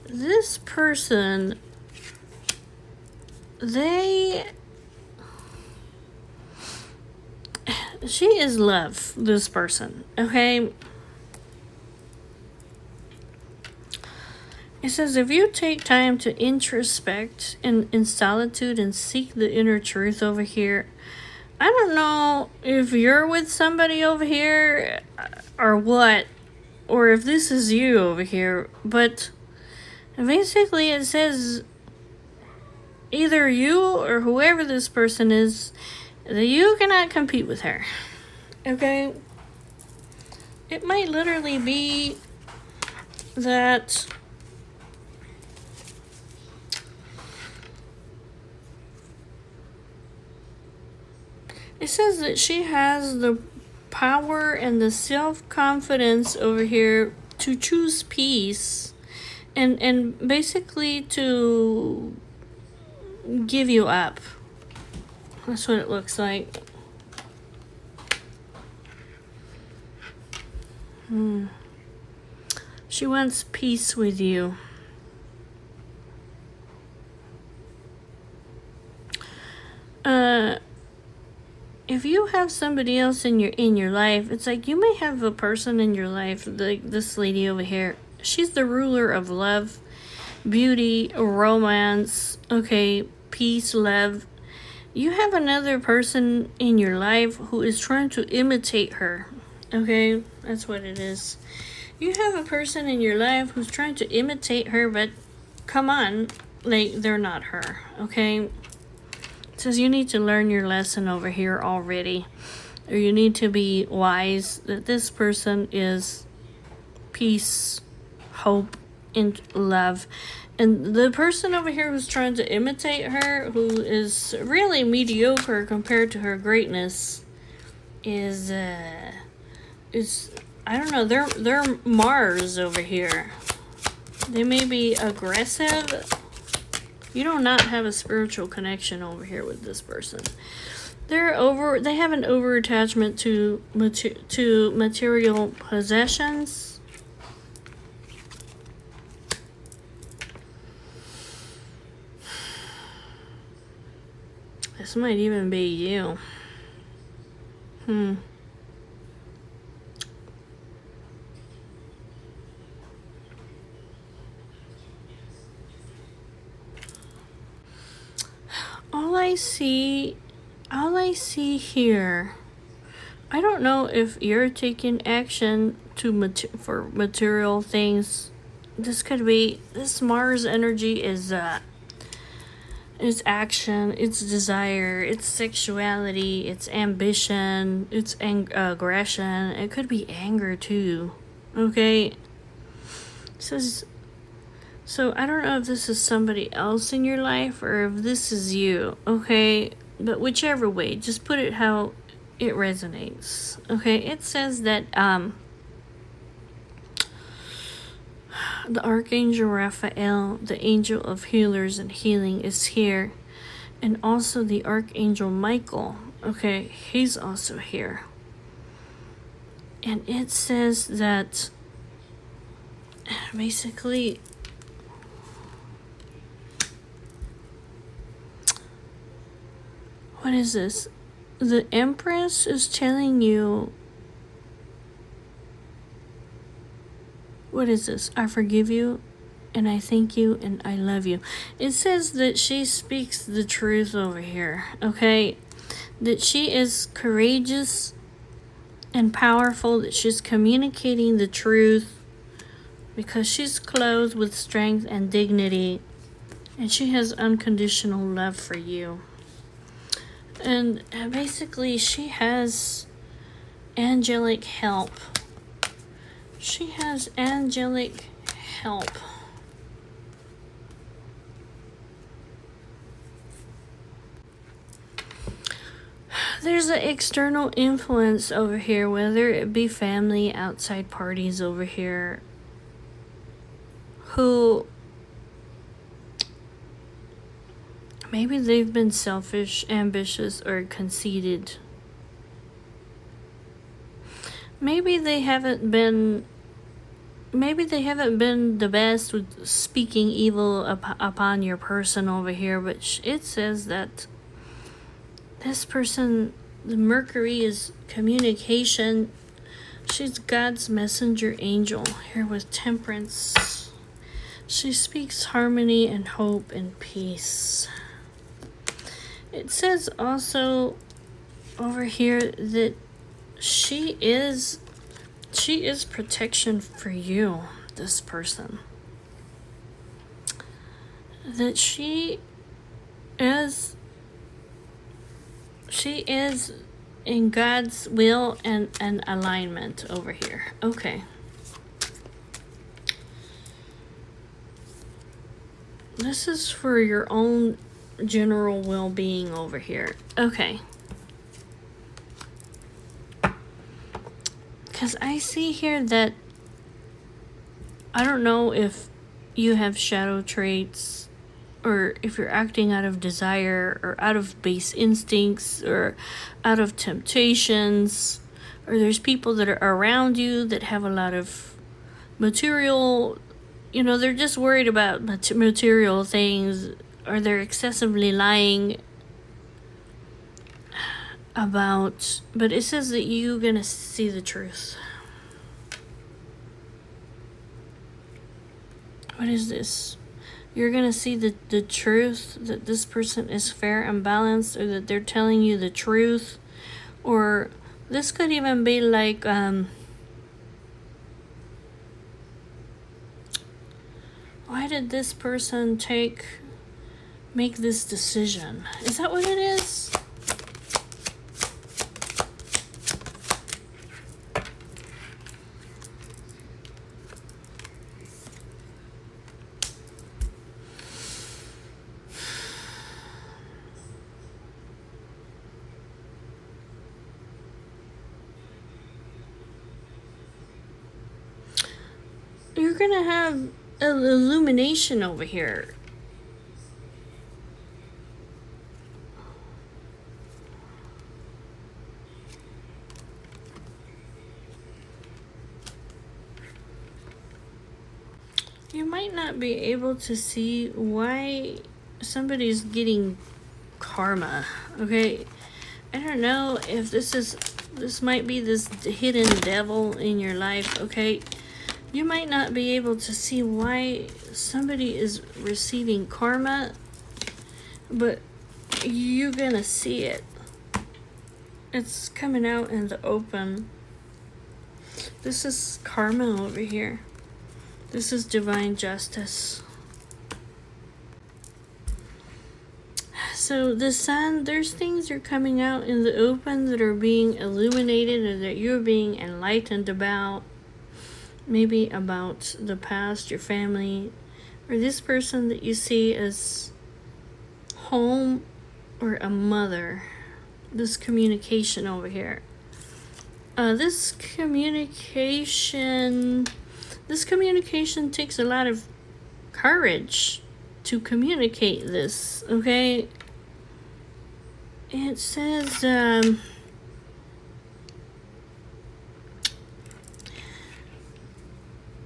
S1: this person, she is love, this person, okay? It says, if you take time to introspect in solitude and seek the inner truth over here, I don't know if you're with somebody over here or what, or if this is you over here, but basically it says either you or whoever this person is, that you cannot compete with her, okay? It might literally be that it says that she has the power and the self-confidence over here to choose peace and basically to give you up. That's what it looks like. She wants peace with you. If you have somebody else in your life, it's like you may have a person in your life, like this lady over here. She's the ruler of love, beauty, romance, okay, peace, love. You have another person in your life who is trying to imitate her. Okay, that's what it is. You have a person in your life who's trying to imitate her, but come on, like they're not her. Okay, it says you need to learn your lesson over here already, or you need to be wise that this person is peace, hope, and love. And the person over here who's trying to imitate her, who is really mediocre compared to her greatness, is I don't know, they're Mars over here. They may be aggressive. You do not have a spiritual connection over here with this person. They have an over attachment to material possessions. This might even be you. All I see here, I don't know if you're taking action for material things. This could be, this Mars energy is it's action, it's desire, it's sexuality, it's ambition, it's aggression. It could be anger too. Okay, it says. So I don't know if this is somebody else in your life or if this is you, okay? But whichever way, just put it how it resonates, okay? It says that the Archangel Raphael, the angel of healers and healing, is here. And also the Archangel Michael, okay? He's also here. And it says that basically, what is this? The Empress is telling you, what is this? I forgive you, and I thank you, and I love you. It says that she speaks the truth over here, okay? That she is courageous and powerful, that she's communicating the truth because she's clothed with strength and dignity, and she has unconditional love for you. And basically, she has angelic help. She has angelic help. There's an external influence over here, whether it be family, outside parties over here, who maybe they've been selfish, ambitious, or conceited. Maybe they haven't been the best with speaking evil upon your person over here, but it says that this person, the Mercury, is communication. She's God's messenger angel here with Temperance. She speaks harmony and hope and peace. It says also over here that she is protection for you, this person. That she is in God's will and alignment over here. Okay. This is for your own general well-being over here. Okay. Because I see here that I don't know if you have shadow traits, or if you're acting out of desire or out of base instincts or out of temptations, or there's people that are around you that have a lot of material, they're just worried about material things, or they're excessively lying about, but it says that you're gonna see the truth. What is this? You're gonna see the truth, that this person is fair and balanced, or that they're telling you the truth. Or this could even be like, why did this person make this decision? Is that what it is? You're gonna have an illumination over here. You might not be able to see why somebody's getting karma, okay? I don't know if this might be this hidden devil in your life, okay? You might not be able to see why somebody is receiving karma, but you're gonna see it. It's coming out in the open. This is karma over here. This is divine justice. So the sun, there's things that are coming out in the open that are being illuminated, or that you're being enlightened about. Maybe about the past, your family, or this person that you see as home, or a mother. This communication over here. This communication takes a lot of courage to communicate this, okay? It says,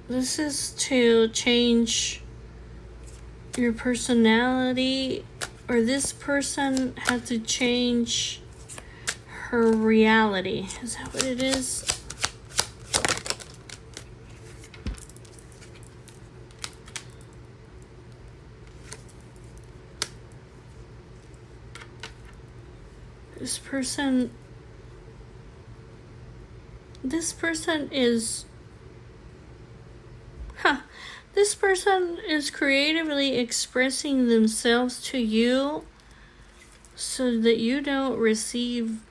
S1: this is to change your personality, or this person had to change her reality. Is that what it is? This person is this person is creatively expressing themselves to you so that you don't receive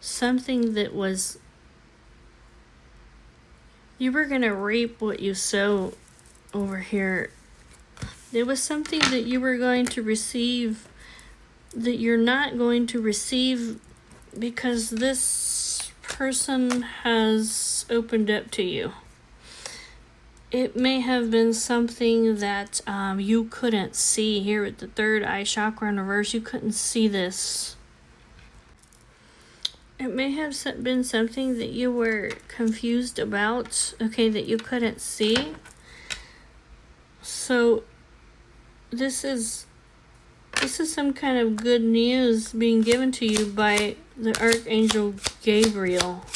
S1: something that was, you were gonna reap what you sow over here. There was something that you were going to receive that you're not going to receive because this person has opened up to you. It may have been something that you couldn't see. Here with the third eye chakra in reverse, you couldn't see this. It may have been something that you were confused about, okay, that you couldn't see. So this is some kind of good news being given to you by the Archangel Gabriel.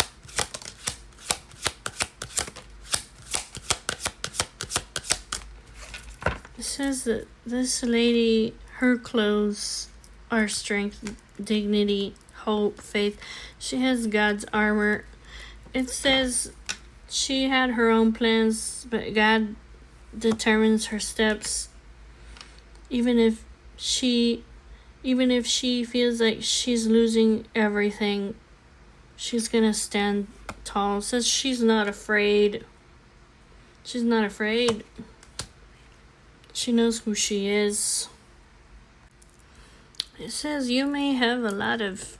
S1: It says that this lady, her clothes are strength, dignity, hope, faith. She has God's armor. It says she had her own plans, but God determines her steps. Even if she feels like she's losing everything, she's gonna stand tall. It says she's not afraid. She's not afraid. She knows who she is. It says you may have a lot of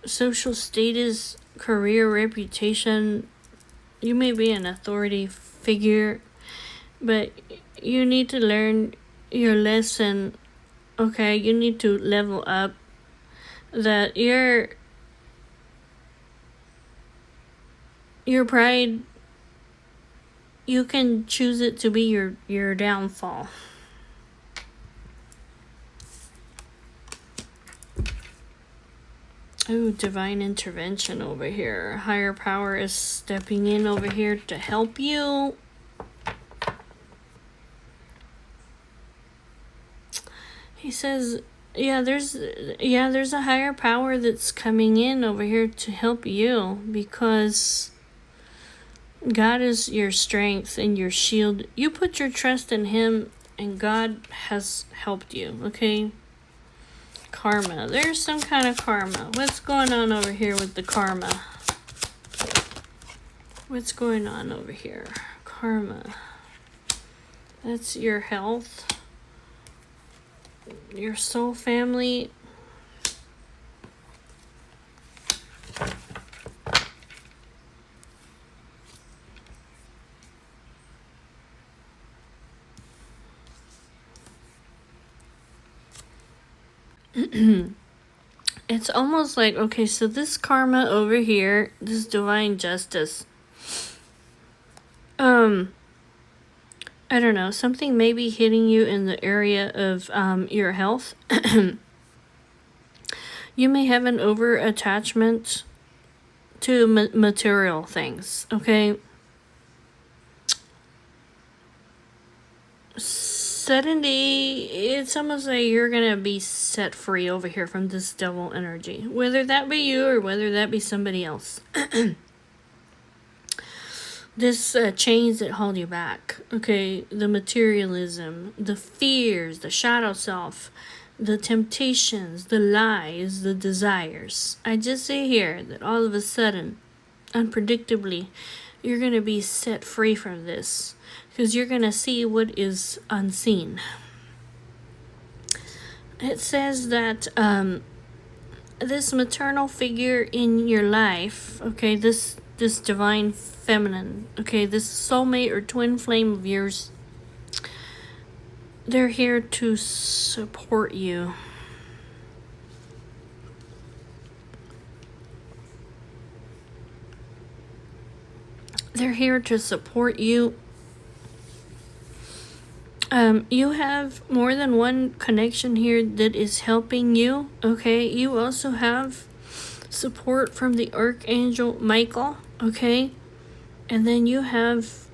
S1: social status, career, reputation. You may be an authority figure, but you need to learn your lesson. Okay, you need to level up. That Your pride, you can choose it to be your downfall. Oh, divine intervention over here. Higher power is stepping in over here to help you. He says, there's a higher power that's coming in over here to help you, because God is your strength and your shield. You put your trust in Him, and God has helped you, okay? Karma. There's some kind of karma. What's going on over here with the karma? What's going on over here? Karma. That's your health. Your soul family. It's almost like, okay, so this karma over here, this divine justice, I don't know, something may be hitting you in the area of your health. You may have an over attachment to material things, okay? Suddenly, it's almost like you're gonna be set free over here from this devil energy, whether that be you or whether that be somebody else. This chains that hold you back, okay? The materialism, the fears, the shadow self, the temptations, the lies, the desires. I just say here that all of a sudden, unpredictably, you're going to be set free from this, because you're going to see what is unseen. It says that this maternal figure in your life, okay, this divine feminine, okay, this soulmate or twin flame of yours, they're here to support you. They're here to support you. You have more than one connection here that is helping you, okay? You also have support from the Archangel Michael, okay? And then you have,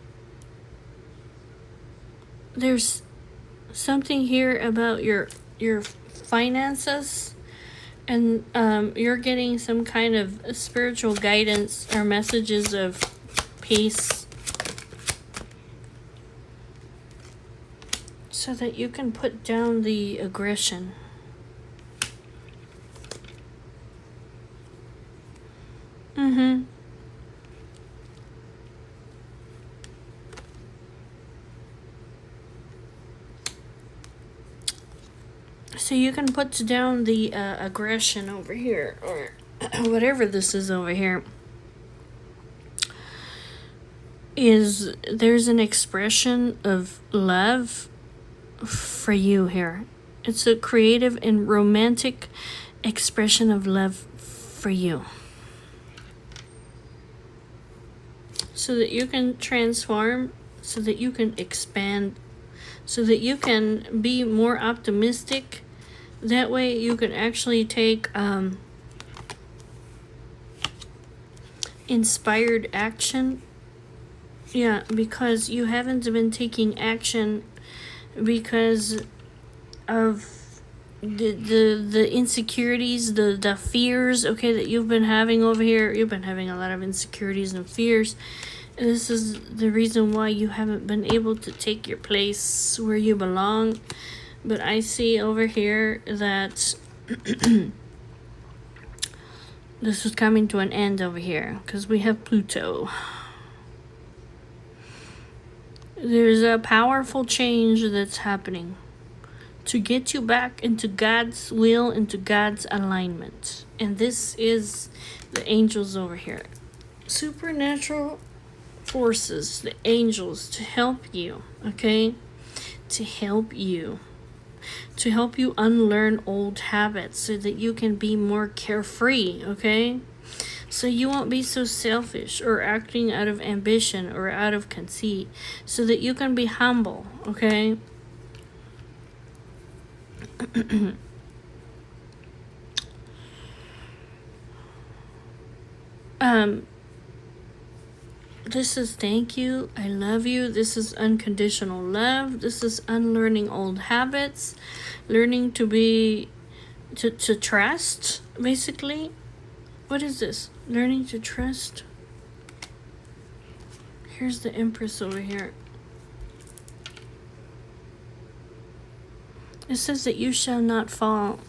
S1: there's something here about your finances, and you're getting some kind of spiritual guidance or messages of peace, so that you can put down the aggression. So you can put down the aggression over here, or whatever this is over here. There's an expression of love for you here. It's a creative and romantic expression of love for you, so that you can transform, so that you can expand, so that you can be more optimistic. That way you can actually take inspired action. Yeah, because you haven't been taking action because of the insecurities, the fears, okay, that you've been having over here. You've been having a lot of insecurities and fears. And this is the reason why you haven't been able to take your place where you belong. But I see over here that this is coming to an end over here, because we have Pluto. There's a powerful change that's happening to get you back into God's will, into God's alignment. And this is the angels over here. Supernatural forces, the angels, to help you, okay? To help you unlearn old habits so that you can be more carefree, okay? So you won't be so selfish or acting out of ambition or out of conceit, so that you can be humble, okay? This is thank you, I love you. This is unconditional love. This is unlearning old habits, learning to be, to trust, basically. What is this? Learning to trust. Here's the Empress over here. It says that you shall not fall.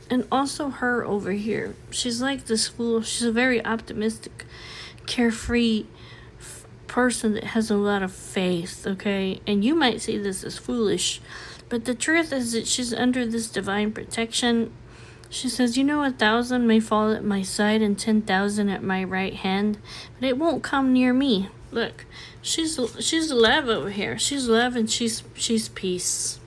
S1: And also her over here. She's like this fool. She's a very optimistic, carefree person that has a lot of faith, okay? And you might see this as foolish, but the truth is that she's under this divine protection. She says, 1,000 may fall at my side and 10,000 at my right hand, but it won't come near me. Look, she's love over here. She's love and she's peace.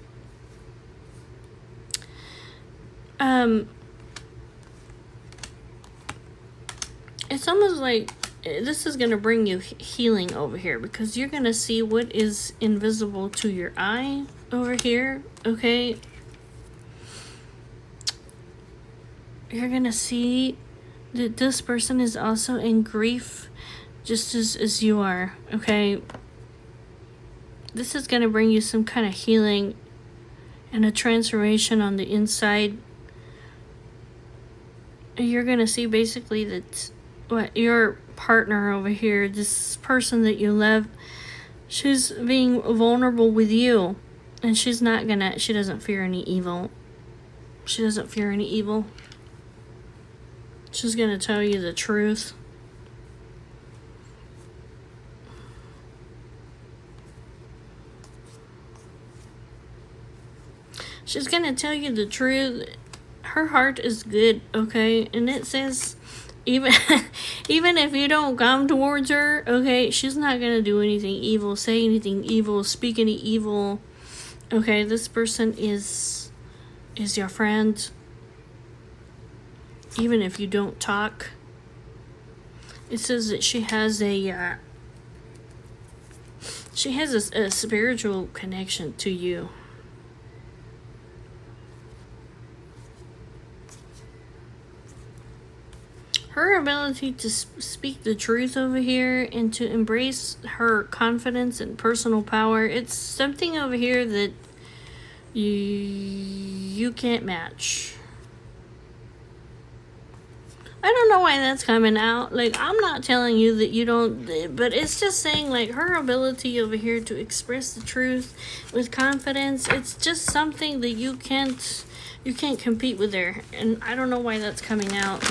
S1: It's almost like this is going to bring you healing over here, because you're going to see what is invisible to your eye over here, okay? You're going to see that this person is also in grief just as you are, okay? This is going to bring you some kind of healing and a transformation on the inside. You're going to see basically that what your partner over here, this person that you love, she's being vulnerable with you, and she doesn't fear any evil. She doesn't fear any evil. She's gonna tell you the truth. She's gonna tell you the truth. Her heart is good, okay? And it says, even if you don't come towards her, okay, she's not gonna do anything evil, say anything evil, speak any evil. Okay, this person is your friend. Even if you don't talk. It says that she has a spiritual connection to you. Her ability to speak the truth over here and to embrace her confidence and personal power, it's something over here that you can't match. I don't know why that's coming out. Like, I'm not telling you that you don't, but it's just saying, like, her ability over here to express the truth with confidence, it's just something that you can't compete with her. And I don't know why that's coming out,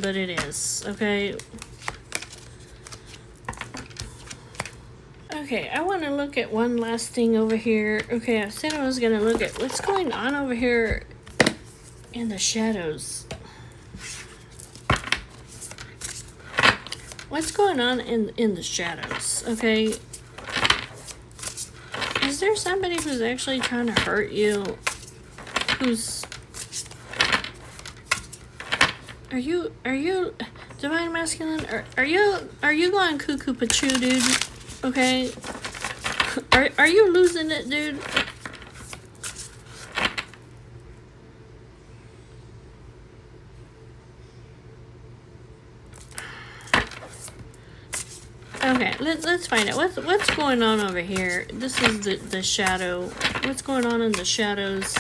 S1: but it is, okay? Okay, I want to look at one last thing over here. Okay, I said I was going to look at what's going on over here in the shadows. What's going on in the shadows, okay? Is there somebody who's actually trying to hurt you? Are you divine masculine? Are you going cuckoo pachoo, dude? Okay. Are you losing it, dude? Okay, let's find out what's going on over here. This is the shadow. What's going on in the shadows?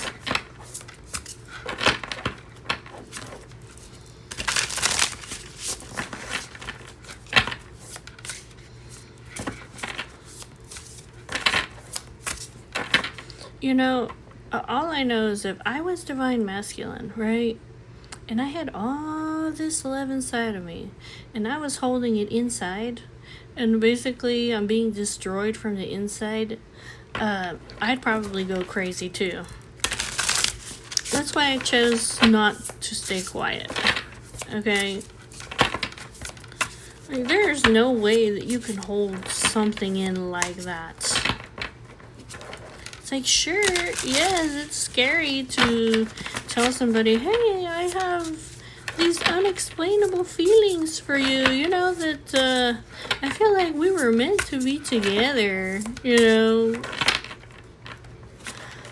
S1: All I know is if I was divine masculine, right? And I had all this love inside of me, and I was holding it inside, and basically I'm being destroyed from the inside, I'd probably go crazy too. That's why I chose not to stay quiet, okay? Like, there's no way that you can hold something in like that. It's like, sure, yes, it's scary to tell somebody, hey, I have these unexplainable feelings for you. You know that I feel like we were meant to be together. You know.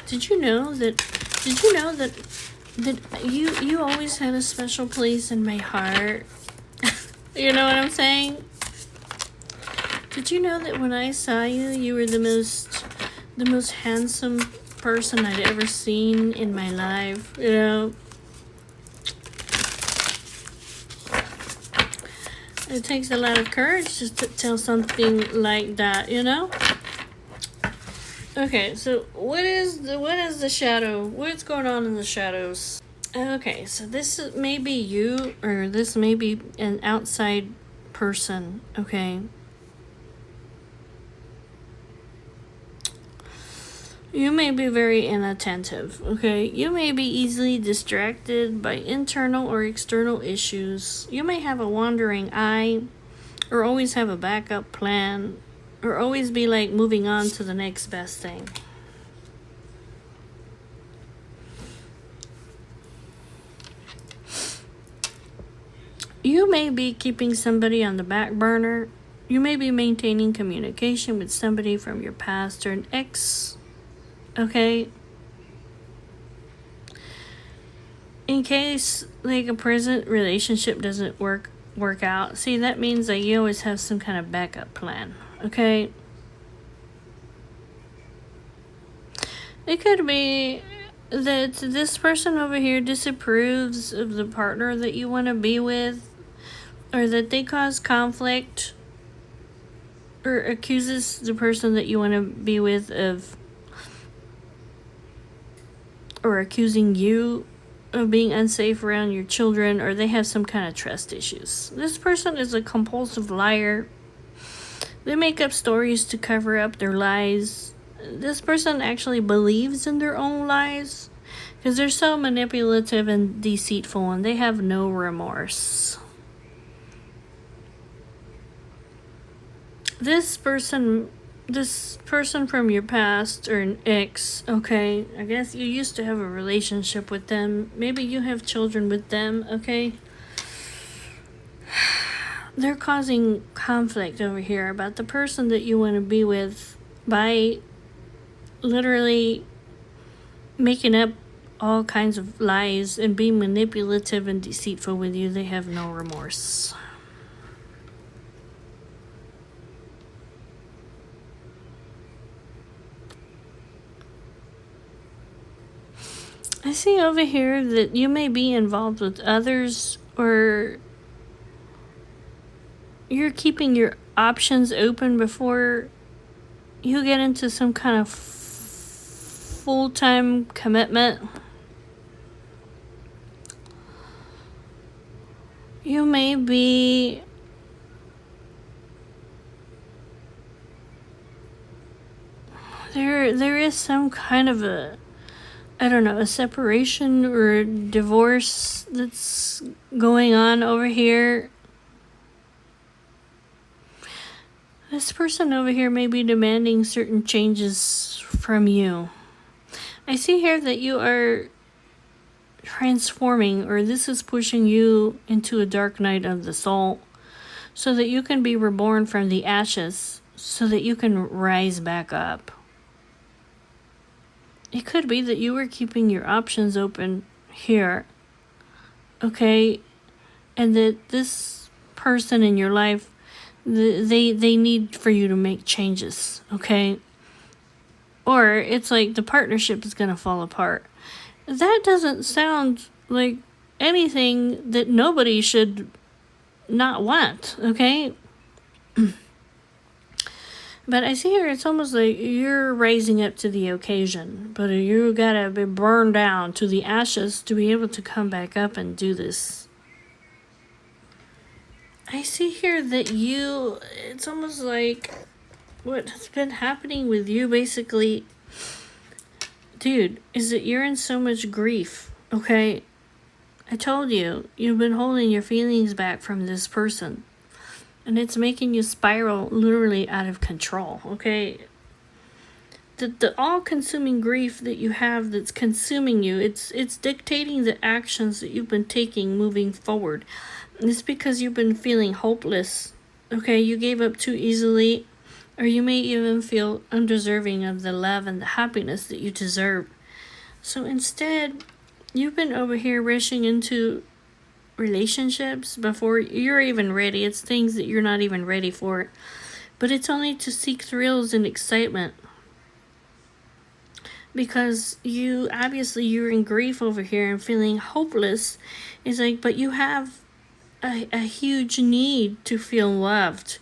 S1: Did you know that? Did you know that you always had a special place in my heart? You know what I'm saying? Did you know that when I saw you, you were the most handsome person I'd ever seen in my life? You know. It takes a lot of courage just to tell something like that, you know? Okay, so what is the shadow? What's going on in the shadows? Okay, so this may be you, or this may be an outside person, okay? You may be very inattentive, okay? You may be easily distracted by internal or external issues. You may have a wandering eye, or always have a backup plan, or always be like moving on to the next best thing. You may be keeping somebody on the back burner. You may be maintaining communication with somebody from your past or an ex. Okay? In case like a present relationship doesn't work out, see, that means that you always have some kind of backup plan. Okay? It could be that this person over here disapproves of the partner that you want to be with, or that they cause conflict, or accuses the person that you want to be with of, or accusing you of being unsafe around your children, or they have some kind of trust issues. This person is a compulsive liar. They make up stories to cover up their lies. This person actually believes in their own lies because they're so manipulative and deceitful, and they have no remorse. This person from your past, or an ex, okay? I guess you used to have a relationship with them. Maybe you have children with them, okay? They're causing conflict over here about the person that you want to be with by literally making up all kinds of lies and being manipulative and deceitful with you. They have no remorse. I see over here that you may be involved with others, or you're keeping your options open before you get into some kind of full-time commitment. You may be there is some kind of a separation or a divorce that's going on over here. This person over here may be demanding certain changes from you. I see here that you are transforming, or this is pushing you into a dark night of the soul, so that you can be reborn from the ashes, so that you can rise back up. It could be that you were keeping your options open here, okay? And that this person in your life, they need for you to make changes, okay? Or it's like the partnership is going to fall apart. That doesn't sound like anything that nobody should not want, okay? But I see here it's almost like you're rising up to the occasion, but you gotta be burned down to the ashes to be able to come back up and do this. I see here that it's almost like what's been happening with you basically, dude, is that you're in so much grief, okay? I told you, you've been holding your feelings back from this person. And it's making you spiral literally out of control, okay? the all-consuming grief that you have that's consuming you, it's dictating the actions that you've been taking moving forward. It's because you've been feeling hopeless. Okay, you gave up too easily, or you may even feel undeserving of the love and the happiness that you deserve. So instead, you've been over here rushing into relationships before you're even ready. It's things that you're not even ready for. But it's only to seek thrills and excitement. Because you're in grief over here and feeling hopeless. It's like, but you have a huge need to feel loved.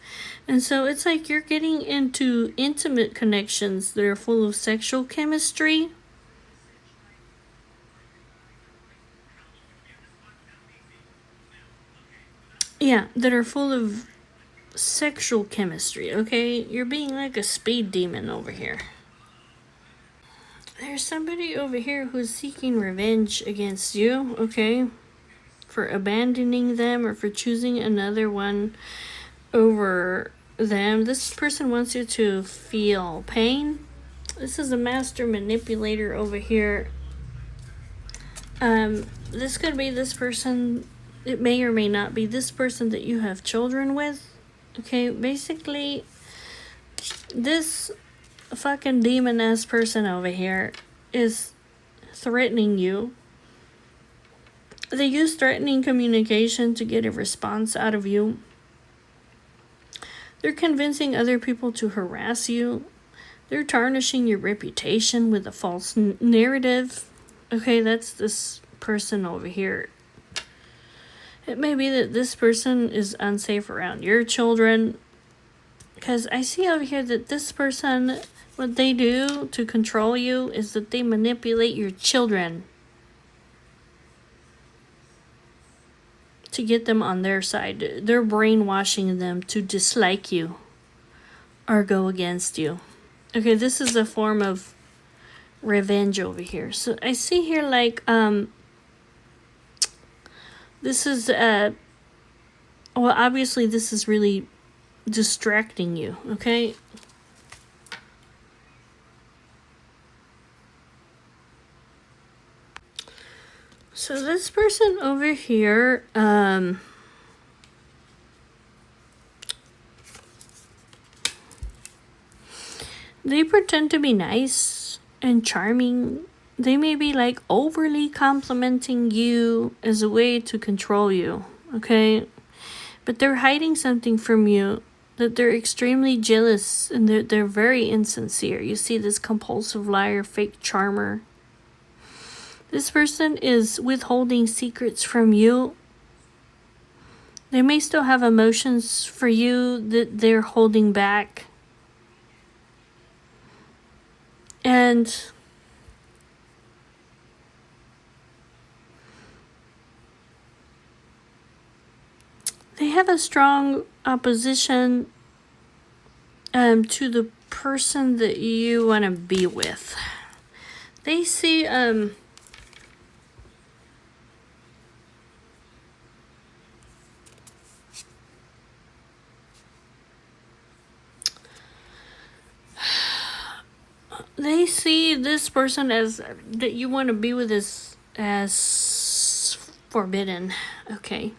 S1: And so it's like you're getting into intimate connections that are full of sexual chemistry. Yeah, that are full of sexual chemistry, okay? You're being like a speed demon over here. There's somebody over here who's seeking revenge against you, okay? For abandoning them or for choosing another one over them. This person wants you to feel pain. This is a master manipulator over here. This could be this person. It may or may not be this person that you have children with. Okay, basically, this fucking demon-ass person over here is threatening you. They use threatening communication to get a response out of you. They're convincing other people to harass you. They're tarnishing your reputation with a false narrative. Okay, that's this person over here. It may be that this person is unsafe around your children. Because I see over here that this person, what they do to control you is that they manipulate your children to get them on their side. They're brainwashing them to dislike you or go against you. Okay, this is a form of revenge over here. So I see here like, this is, well, obviously this is really distracting you, okay? So this person over here, they pretend to be nice and charming. They may be like overly complimenting you as a way to control you, okay? But they're hiding something from you, that they're extremely jealous and they're very insincere. You see this compulsive liar, fake charmer. This person is withholding secrets from you. They may still have emotions for you that they're holding back. And they have a strong opposition to the person that you want to be with. They see they see this person as that you want to be with as forbidden. Okay.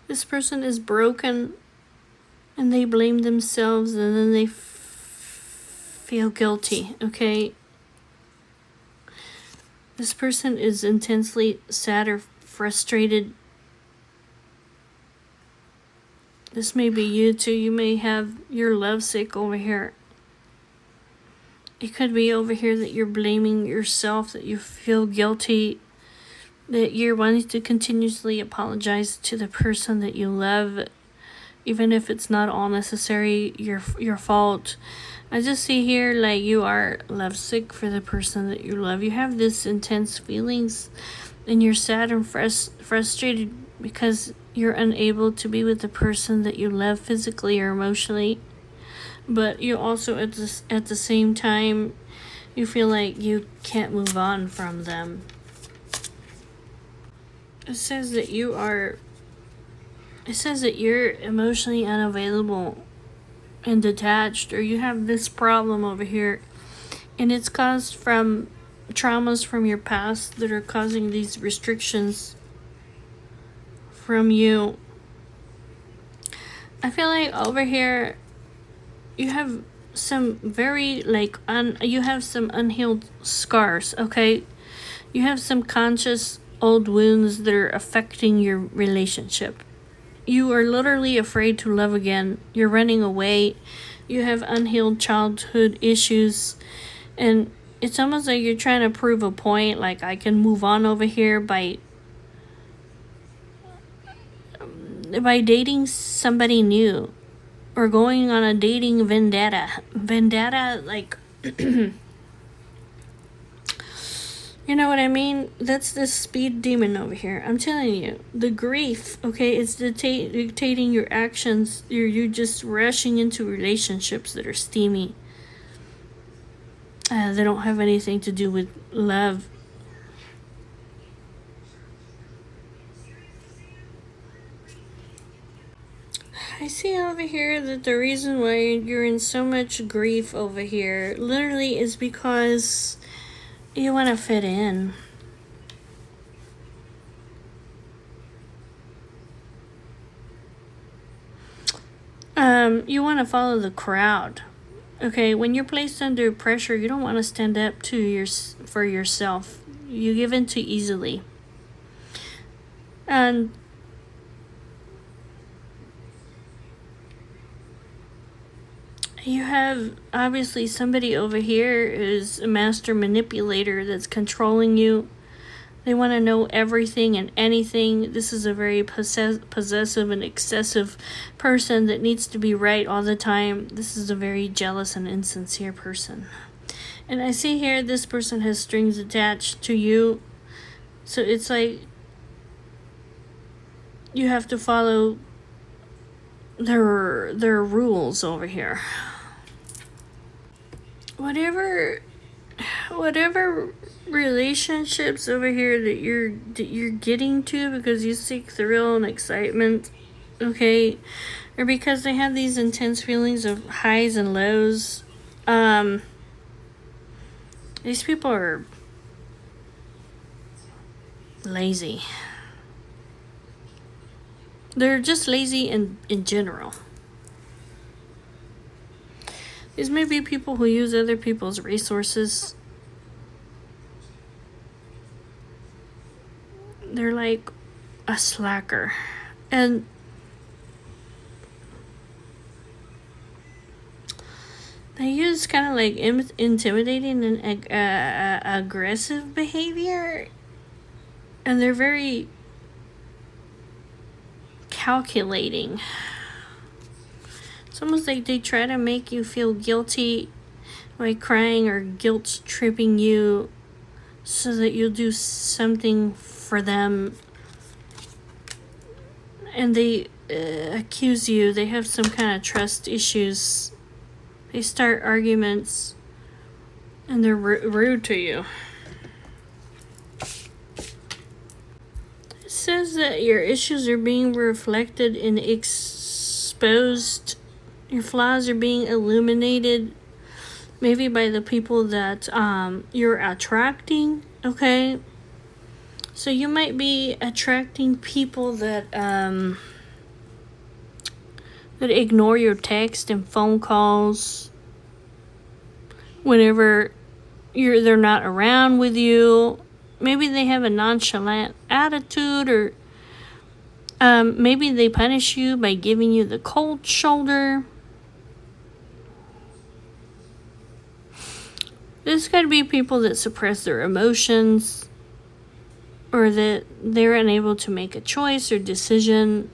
S1: This person is broken and they blame themselves and then they feel guilty, okay? This person is intensely sad or frustrated. This may be you too. You may have, you're lovesick over here. It could be over here that you're blaming yourself, that you feel guilty, that you're wanting to continuously apologize to the person that you love, even if it's not all necessary your fault. I just see here like you are lovesick for the person that you love. You have this intense feelings and you're sad and frustrated because you're unable to be with the person that you love physically or emotionally. But you also at the same time you feel like you can't move on from them. It says that you're emotionally unavailable and detached, or you have this problem over here, and it's caused from traumas from your past that are causing these restrictions from you. I feel like over here you have some very you have some unhealed scars, okay? You have some conscious old wounds that are affecting your relationship. You are literally afraid to love again. You're running away. You have unhealed childhood issues, and it's almost like you're trying to prove a point, like I can move on over here by dating somebody new, or going on a dating vendetta, like you know what I mean? That's the speed demon over here. I'm telling you, the grief, okay, it's dictating your actions. You're just rushing into relationships that are steamy. They don't have anything to do with love. I see over here that the reason why you're in so much grief over here literally is because you want to fit in. You want to follow the crowd. Okay, when you're placed under pressure, you don't want to stand up for yourself. You give in too easily. And you have obviously somebody over here is a master manipulator that's controlling you. They want to know everything and anything. This is a very possessive and excessive person that needs to be right all the time. This is a very jealous and insincere person. And I see here this person has strings attached to you. So it's like you have to follow their rules over here. Whatever relationships over here that you're getting to because you seek thrill and excitement, okay, or because they have these intense feelings of highs and lows. These people are lazy. They're just lazy in general. These may be people who use other people's resources. They're like a slacker. And they use kind of like intimidating and aggressive behavior. And they're very calculating. It's almost like they try to make you feel guilty by crying or guilt tripping you so that you'll do something for them. And they accuse you. They have some kind of trust issues. They start arguments and they're rude to you. It says that your issues are being reflected and exposed. Your flaws are being illuminated, maybe by the people that you're attracting, okay? So you might be attracting people that ignore your text and phone calls whenever they're not around with you. Maybe they have a nonchalant attitude, or maybe they punish you by giving you the cold shoulder. This could be people that suppress their emotions, or that they're unable to make a choice or decision.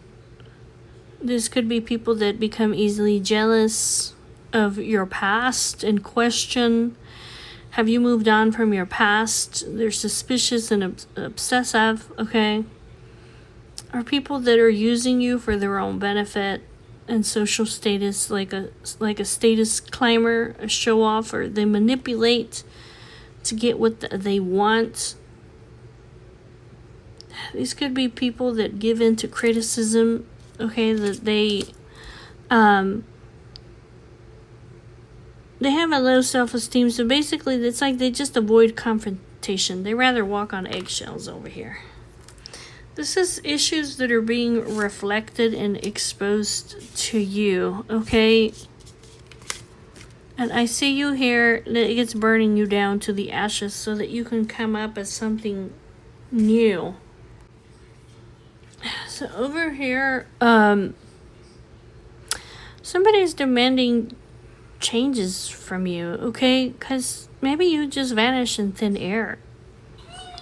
S1: This could be people that become easily jealous of your past and question, have you moved on from your past? They're suspicious and obsessive, okay? Or people that are using you for their own benefit and social status, like a status climber, a show off, or they manipulate to get what they want. These could be people that give in to criticism, okay, that they they have a low self-esteem, so basically it's like they just avoid confrontation. They rather walk on eggshells over here. This is issues that are being reflected and exposed to you, okay? And I see you here, that it gets burning you down to the ashes so that you can come up as something new. So over here, somebody's demanding changes from you, okay? Because maybe you just vanished in thin air.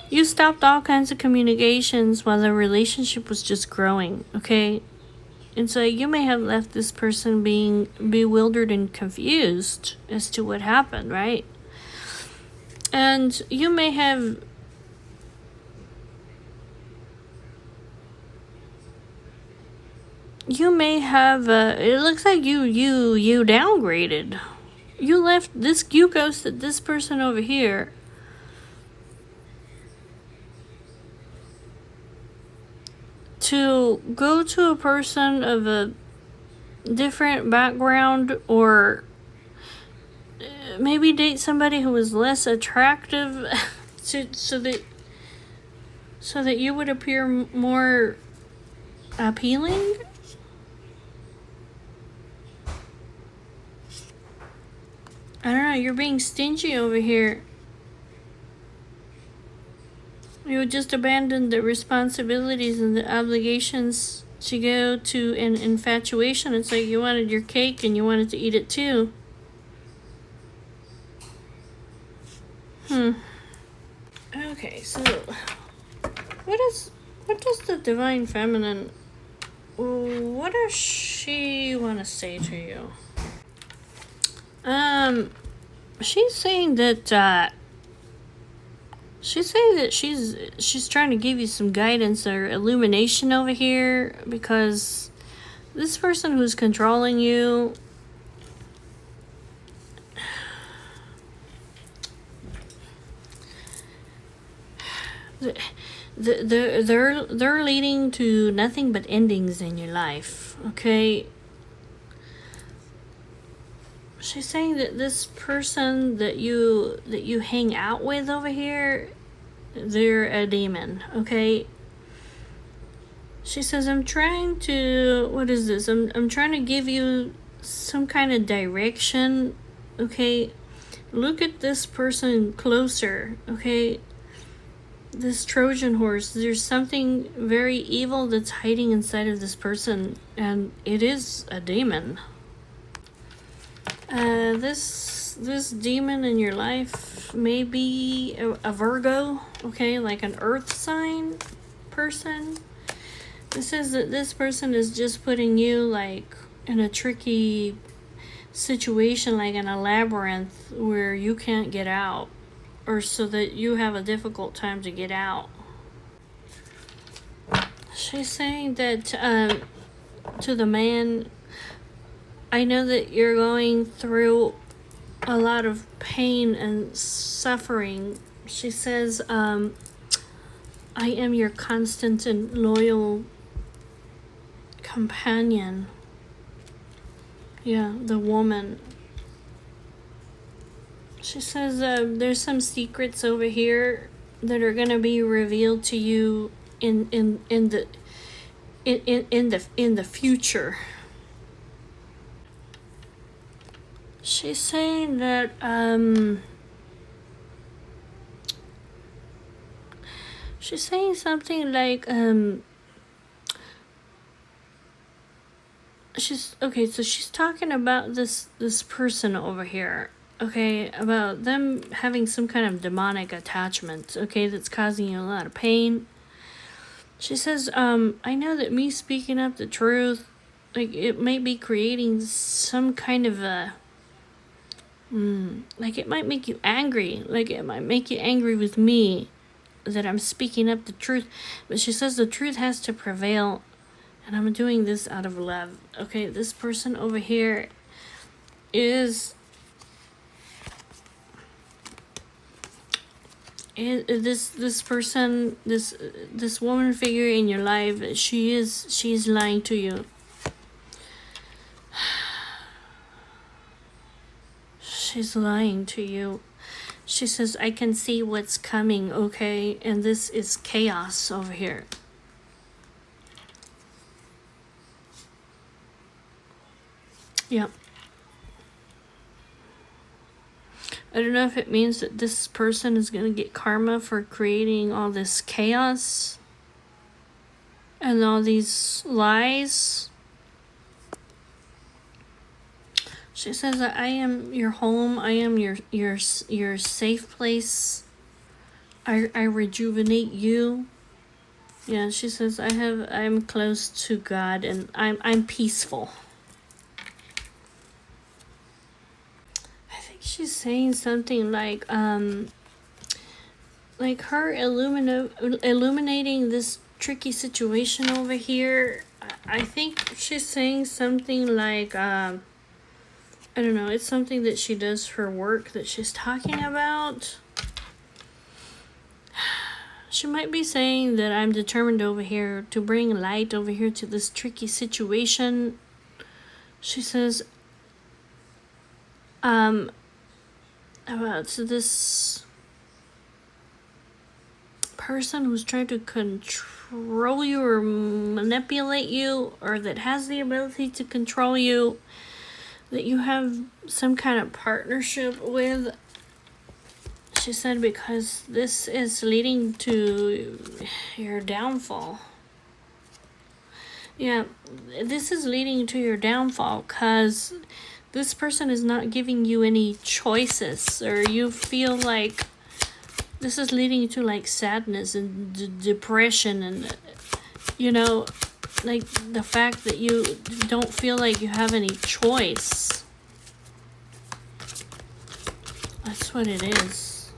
S1: You stopped all kinds of communications while the relationship was just growing, okay? And so you may have left this person being bewildered and confused as to what happened, right? And you may have it looks like you downgraded. You ghosted this person over here. To go to a person of a different background, or maybe date somebody who was less attractive so that you would appear more appealing. I don't know, you're being stingy over here. You would just abandon the responsibilities and the obligations to go to an infatuation. It's like you wanted your cake and you wanted to eat it too. Okay, so what does the divine feminine, what does she want to say to you? She's saying that she's trying to give you some guidance or illumination over here, because this person who's controlling you, they're leading to nothing but endings in your life, okay? She's saying that this person that you hang out with over here, they're a demon, okay? She says, I'm trying to, what is this? I'm trying to give you some kind of direction, okay? Look at this person closer, okay? This Trojan horse, there's something very evil that's hiding inside of this person, and it is a demon. This demon in your life may be a Virgo, okay, like an earth sign person. It says that this person is just putting you like in a tricky situation, like in a labyrinth where you can't get out, or so that you have a difficult time to get out. She's saying that to the man, I know that you're going through a lot of pain and suffering. She says, I am your constant and loyal companion. Yeah, the woman. She says there's some secrets over here that are gonna be revealed to you in the future. She's saying that she's saying something like she's talking about this person over here, okay, about them having some kind of demonic attachment, okay, that's causing you a lot of pain. She says, I know that me speaking up the truth, like, it might be creating some kind of a like, it might make you angry. Like, it might make you angry with me that I'm speaking up the truth. But she says the truth has to prevail, and I'm doing this out of love. Okay, this person over here is this person, this woman figure in your life, she's lying to you. She's lying to you. She says, I can see what's coming, okay? And this is chaos over here. Yep. I don't know if it means that this person is going to get karma for creating all this chaos and all these lies. She says that I am your home. I am your safe place. I rejuvenate you. Yeah, she says I'm close to God and I'm peaceful. I think she's saying something like her illuminating this tricky situation over here. I think she's saying something like I don't know, it's something that she does for work that she's talking about. She might be saying that I'm determined over here to bring light over here to this tricky situation. She says, about this person who's trying to control you or manipulate you, or that has the ability to control you, that you have some kind of partnership with. She said, because this is leading to your downfall. Yeah, this is leading to your downfall because this person is not giving you any choices, or you feel like this is leading to like sadness and depression, and you know, like the fact that you don't feel like you have any choice. That's what it is.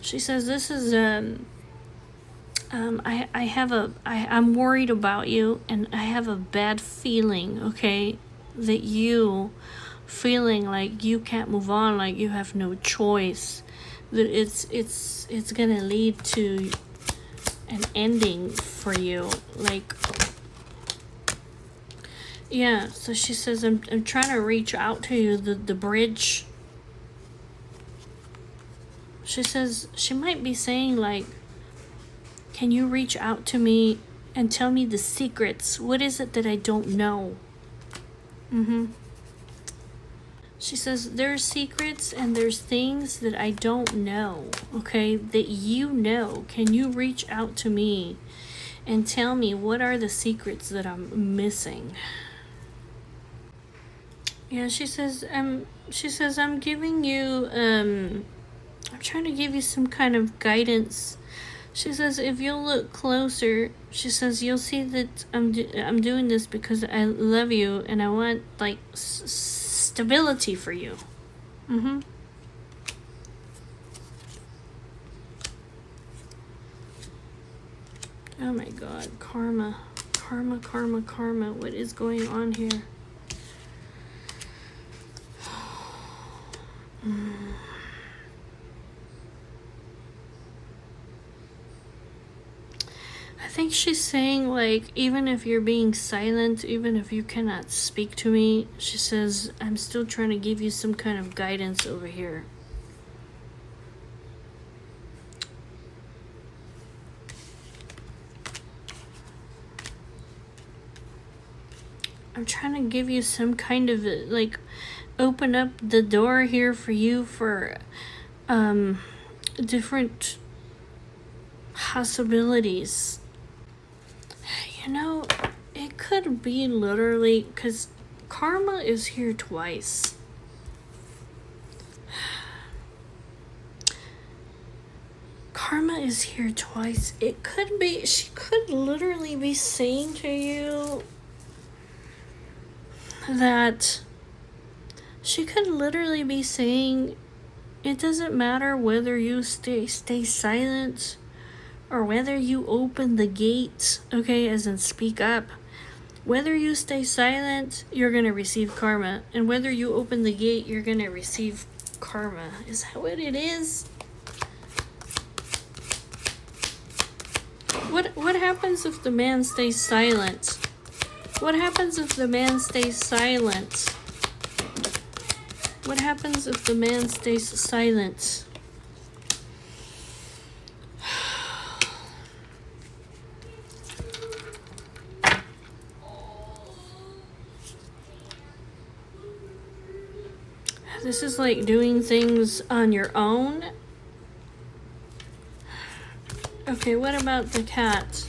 S1: She says this is I'm worried about you, and I have a bad feeling, okay, that you feeling like you can't move on, like you have no choice, that it's gonna lead to an ending for you, like, yeah. So she says, I'm trying to reach out to you, the bridge. She says, she might be saying like, can you reach out to me and tell me the secrets? What is it that I don't know? She says, there's secrets and there's things that I don't know, okay, that you know. Can you reach out to me and tell me what are the secrets that I'm missing? Yeah, she says, I'm giving you, I'm trying to give you some kind of guidance. She says, if you'll look closer, she says, you'll see that I'm doing this because I love you and I want, like, stability for you. Oh my God, karma. What is going on here? I think she's saying, like, even if you're being silent, even if you cannot speak to me, she says, I'm still trying to give you some kind of guidance over here. I'm trying to give you some kind of, like, open up the door here for you for different possibilities. You know, it could be literally, because karma is here twice. Karma is here twice. It could be, she could literally be saying to you that, she could literally be saying, it doesn't matter whether you stay silent or whether you open the gate, okay, as in speak up. Whether you stay silent, you're going to receive karma. And whether you open the gate, you're going to receive karma. Is that what it is? What happens if the man stays silent? What happens if the man stays silent? What happens if the man stays silent? This is like doing things on your own. Okay, what about the cat?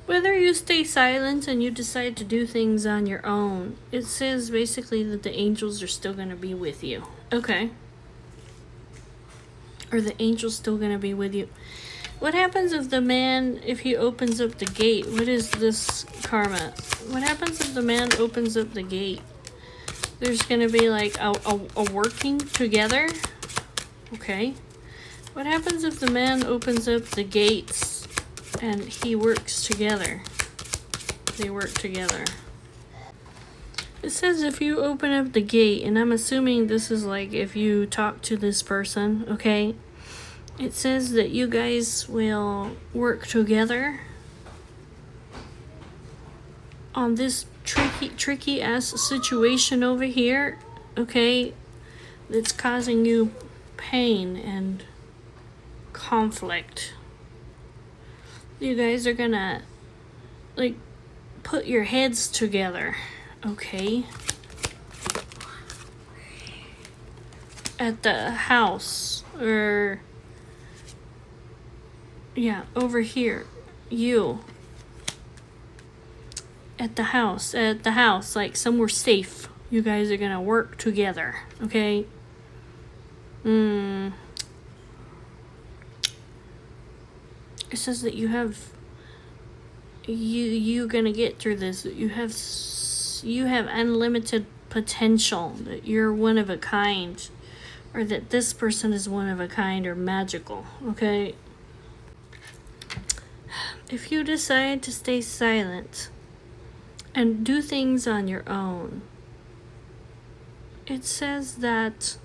S1: Whether you stay silent and you decide to do things on your own, it says basically that the angels are still going to be with you. Okay. Or the angel's still going to be with you. What happens if the man, if he opens up the gate? What is this karma? What happens if the man opens up the gate? There's going to be like a working together. Okay. What happens if the man opens up the gates and he works together? They work together. It says if you open up the gate, and I'm assuming this is like if you talk to this person, okay? It says that you guys will work together on this tricky ass situation over here, okay? That's causing you pain and conflict. You guys are gonna like put your heads together, okay? At the house, or yeah, over here. You at the house, like somewhere safe. You guys are gonna work together, okay? It says that you're gonna get through this. You have unlimited potential. That you're one of a kind, or that this person is one of a kind or magical. Okay. If you decide to stay silent and do things on your own, it says that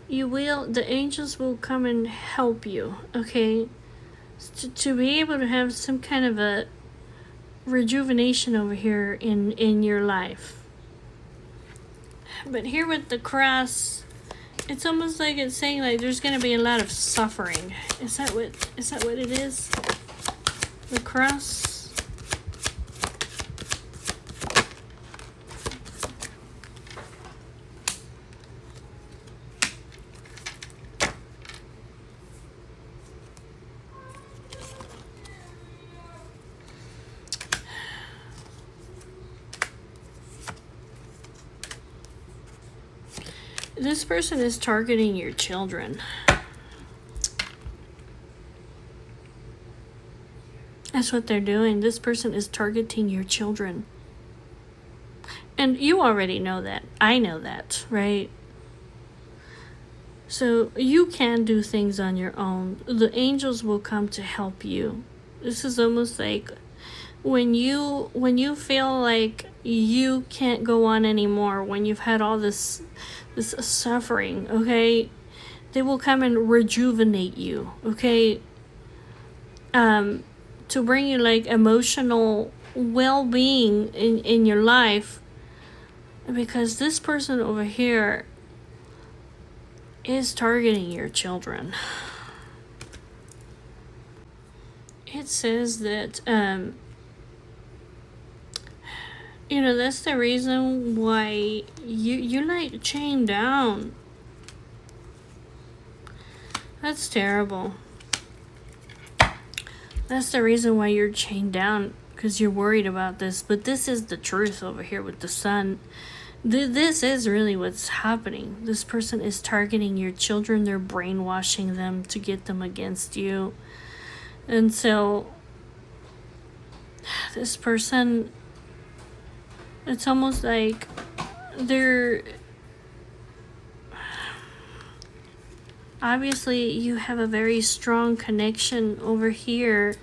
S1: the angels will come and help you, okay? To be able to have some kind of a rejuvenation over here in your life. But here with the cross, it's almost like it's saying like there's going to be a lot of suffering. Is that what it is? The cross? This person is targeting your children. That's what they're doing. This person is targeting your children. And you already know that. I know that, right? So you can do things on your own. The angels will come to help you. This is almost like when you feel like you can't go on anymore, when you've had all this suffering, okay? They will come and rejuvenate you, okay? To bring you like emotional well-being in your life, because this person over here is targeting your children. It says that that's the reason why you're like chained down. That's terrible. That's the reason why you're chained down, because you're worried about this. But this is the truth over here with the sun. This is really what's happening. This person is targeting your children. They're brainwashing them to get them against you. And so this person, it's almost like they're, obviously you have a very strong connection over here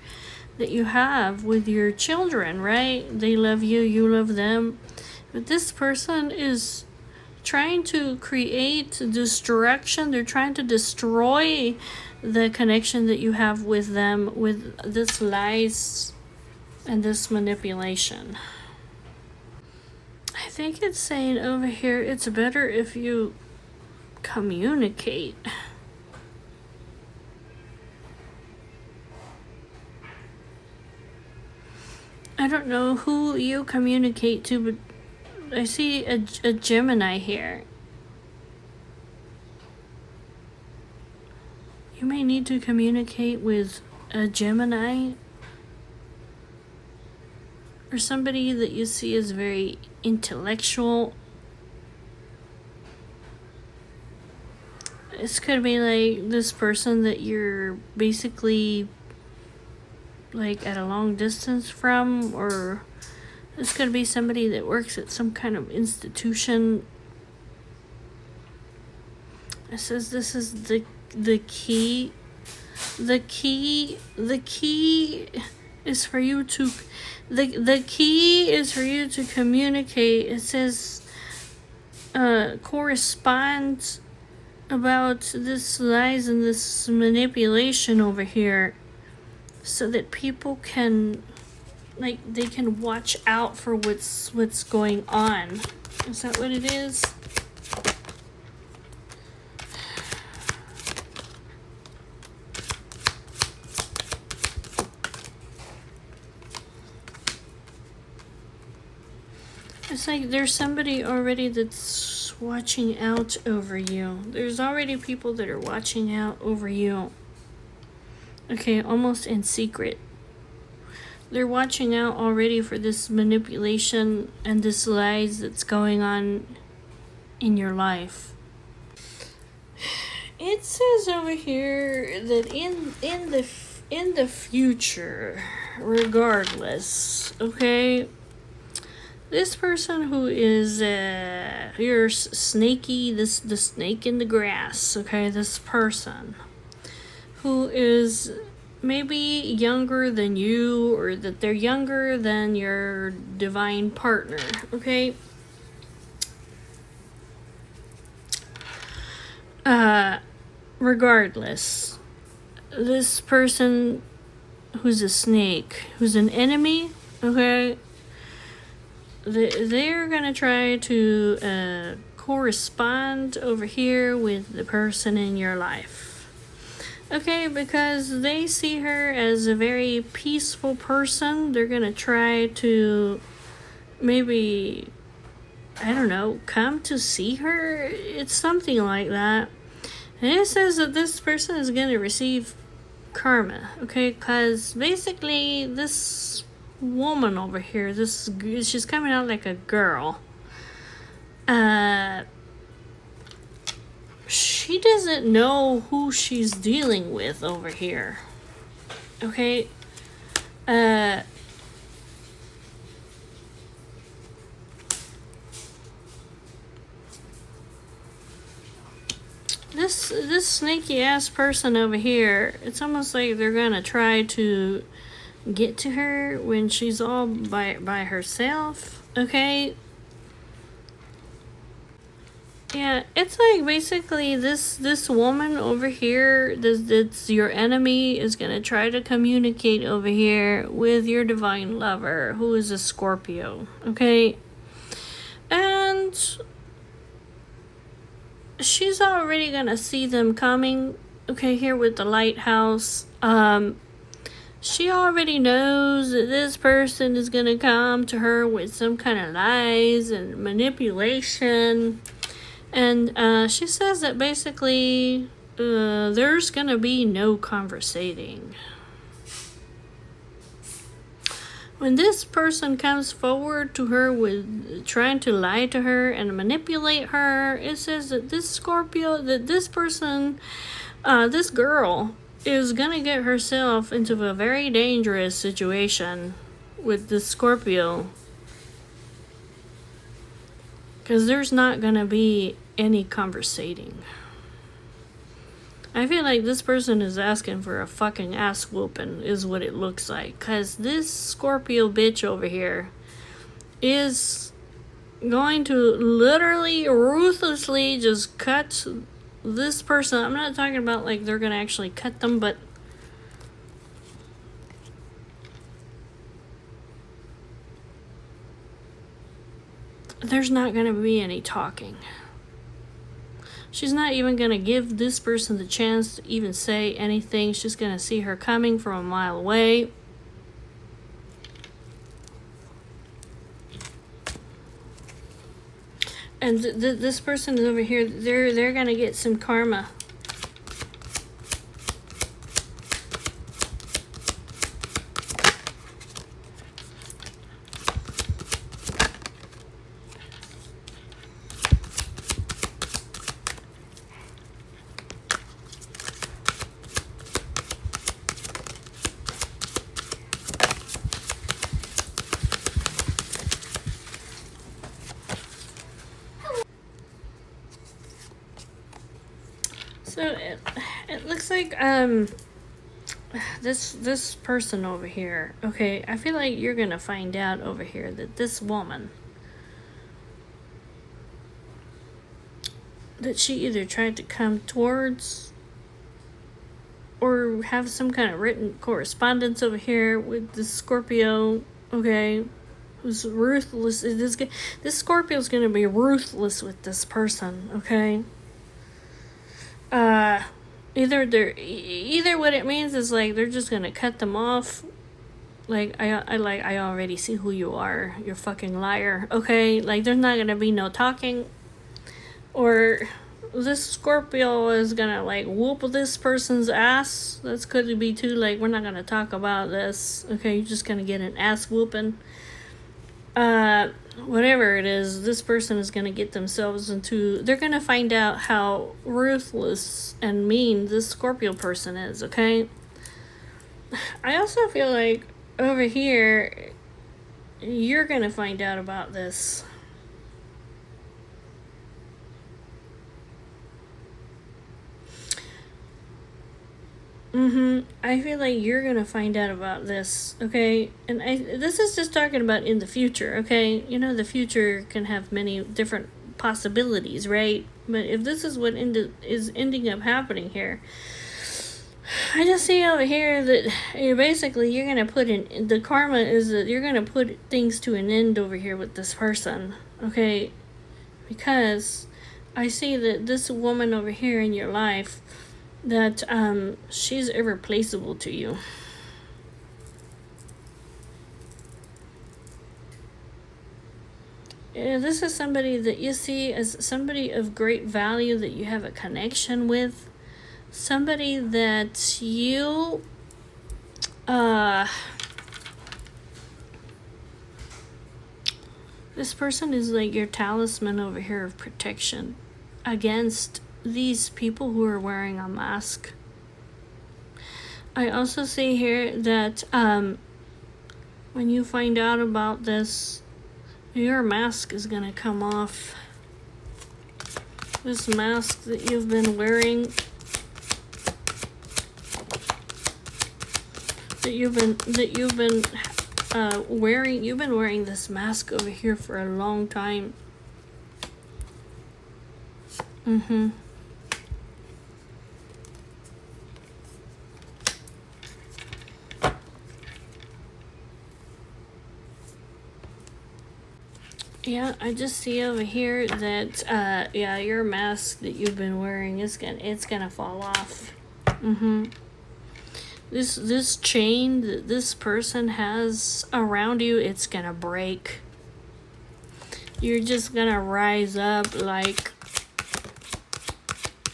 S1: that you have with your children, right? They love you, you love them. But this person is trying to create destruction. They're trying to destroy the connection that you have with them with this lies and this manipulation. I think it's saying over here, it's better if you communicate. I don't know who you communicate to, but I see a Gemini here. You may need to communicate with a Gemini or somebody that you see as very intellectual. This could be like this person that you're basically like at a long distance from, or this could be somebody that works at some kind of institution. It says this is the key. The key is for you to the key is for you to communicate. It says correspond about this lies and this manipulation over here, so that people can, like, they can watch out for what's going on. Is that what it is? It's like there's somebody already that's watching out over you. There's already people that are watching out over you. Okay, almost in secret. They're watching out already for this manipulation and this lies that's going on in your life. It says over here that in the future, regardless, okay, this person who is your snaky, the snake in the grass, okay, this person who is maybe younger than you, or that they're younger than your divine partner, okay? Regardless, this person who's a snake, who's an enemy, okay, they're gonna try to correspond over here with the person in your life. Okay, because they see her as a very peaceful person. They're gonna try to maybe, I don't know, come to see her. It's something like that. And it says that this person is gonna receive karma, okay? Because basically this woman over here, she's coming out like a girl. She doesn't know who she's dealing with over here. Okay? This snaky ass person over here, it's almost like they're gonna try to get to her when she's all by herself, okay? Yeah, it's like basically this woman over here that's your enemy is gonna try to communicate over here with your divine lover, who is a Scorpio, okay? And she's already gonna see them coming, okay, here with the lighthouse. She already knows that this person is gonna come to her with some kind of lies and manipulation. And she says that basically there's gonna be no conversating. When this person comes forward to her with trying to lie to her and manipulate her, it says that this Scorpio, that this person, this girl, is gonna get herself into a very dangerous situation with this Scorpio. Because there's not gonna be any conversating. I feel like this person is asking for a fucking ass whooping, is what it looks like. Because this Scorpio bitch over here is going to literally, ruthlessly just cut this person. I'm not talking about like they're going to actually cut them, but there's not going to be any talking. She's not even going to give this person the chance to even say anything. She's going to see her coming from a mile away. And this person is over here. They're going to get some karma. So it looks like this person over here. Okay, I feel like you're gonna find out over here that this woman, that she either tried to come towards or have some kind of written correspondence over here with this Scorpio. Okay, who's ruthless. This Scorpio's gonna be ruthless with this person. Okay. Either what it means is like they're just gonna cut them off. Like I already see who you are. You're a fucking liar. Okay, like there's not gonna be no talking, or this Scorpio is gonna like whoop this person's ass. That's could be too. Like we're not gonna talk about this. Okay, you're just gonna get an ass whooping. Whatever it is, this person is going to get themselves into, they're going to find out how ruthless and mean this Scorpio person is, okay? I also feel like over here, you're going to find out about this. I feel like you're gonna find out about this, okay? And this is just talking about in the future, okay? You know, the future can have many different possibilities, right? But if this is what is ending up happening here, I just see over here that you're gonna put in, the karma is that you're gonna put things to an end over here with this person, okay? Because I see that this woman over here in your life, that she's irreplaceable to you. This is somebody that you see as somebody of great value, that you have a connection with, somebody that you this person is like your talisman over here of protection against these people who are wearing a mask. I also see here that when you find out about this, your mask is gonna come off. This mask that you've been wearing, you've been wearing this mask over here for a long time. Yeah, I just see over here that your mask that you've been wearing it's gonna fall off. This chain that this person has around you, it's gonna break. You're just gonna rise up like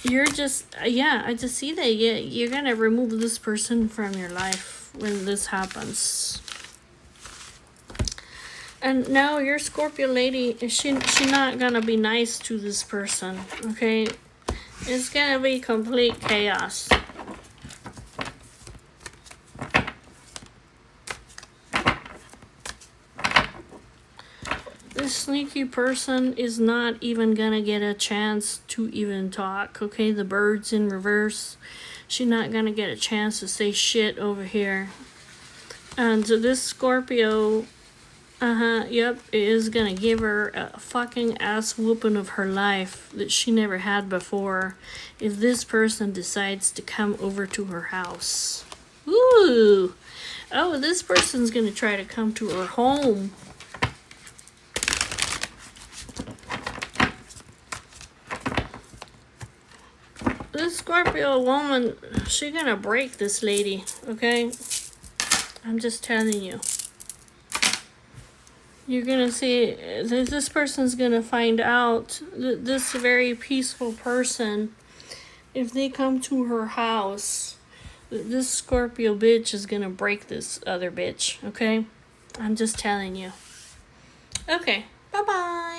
S1: you're just I just see that you're gonna remove this person from your life when this happens. And no, your Scorpio lady, she not gonna be nice to this person, okay? It's gonna be complete chaos. This sneaky person is not even gonna get a chance to even talk, okay? The bird's in reverse. She's not gonna get a chance to say shit over here. And so this Scorpio, yep, is gonna give her a fucking ass whooping of her life that she never had before if this person decides to come over to her house. Ooh! Oh, this person's gonna try to come to her home. This Scorpio woman, she gonna break this lady, okay? I'm just telling you. You're gonna see, this person's gonna find out that this very peaceful person, if they come to her house, this Scorpio bitch is gonna break this other bitch, okay? I'm just telling you. Okay, bye-bye.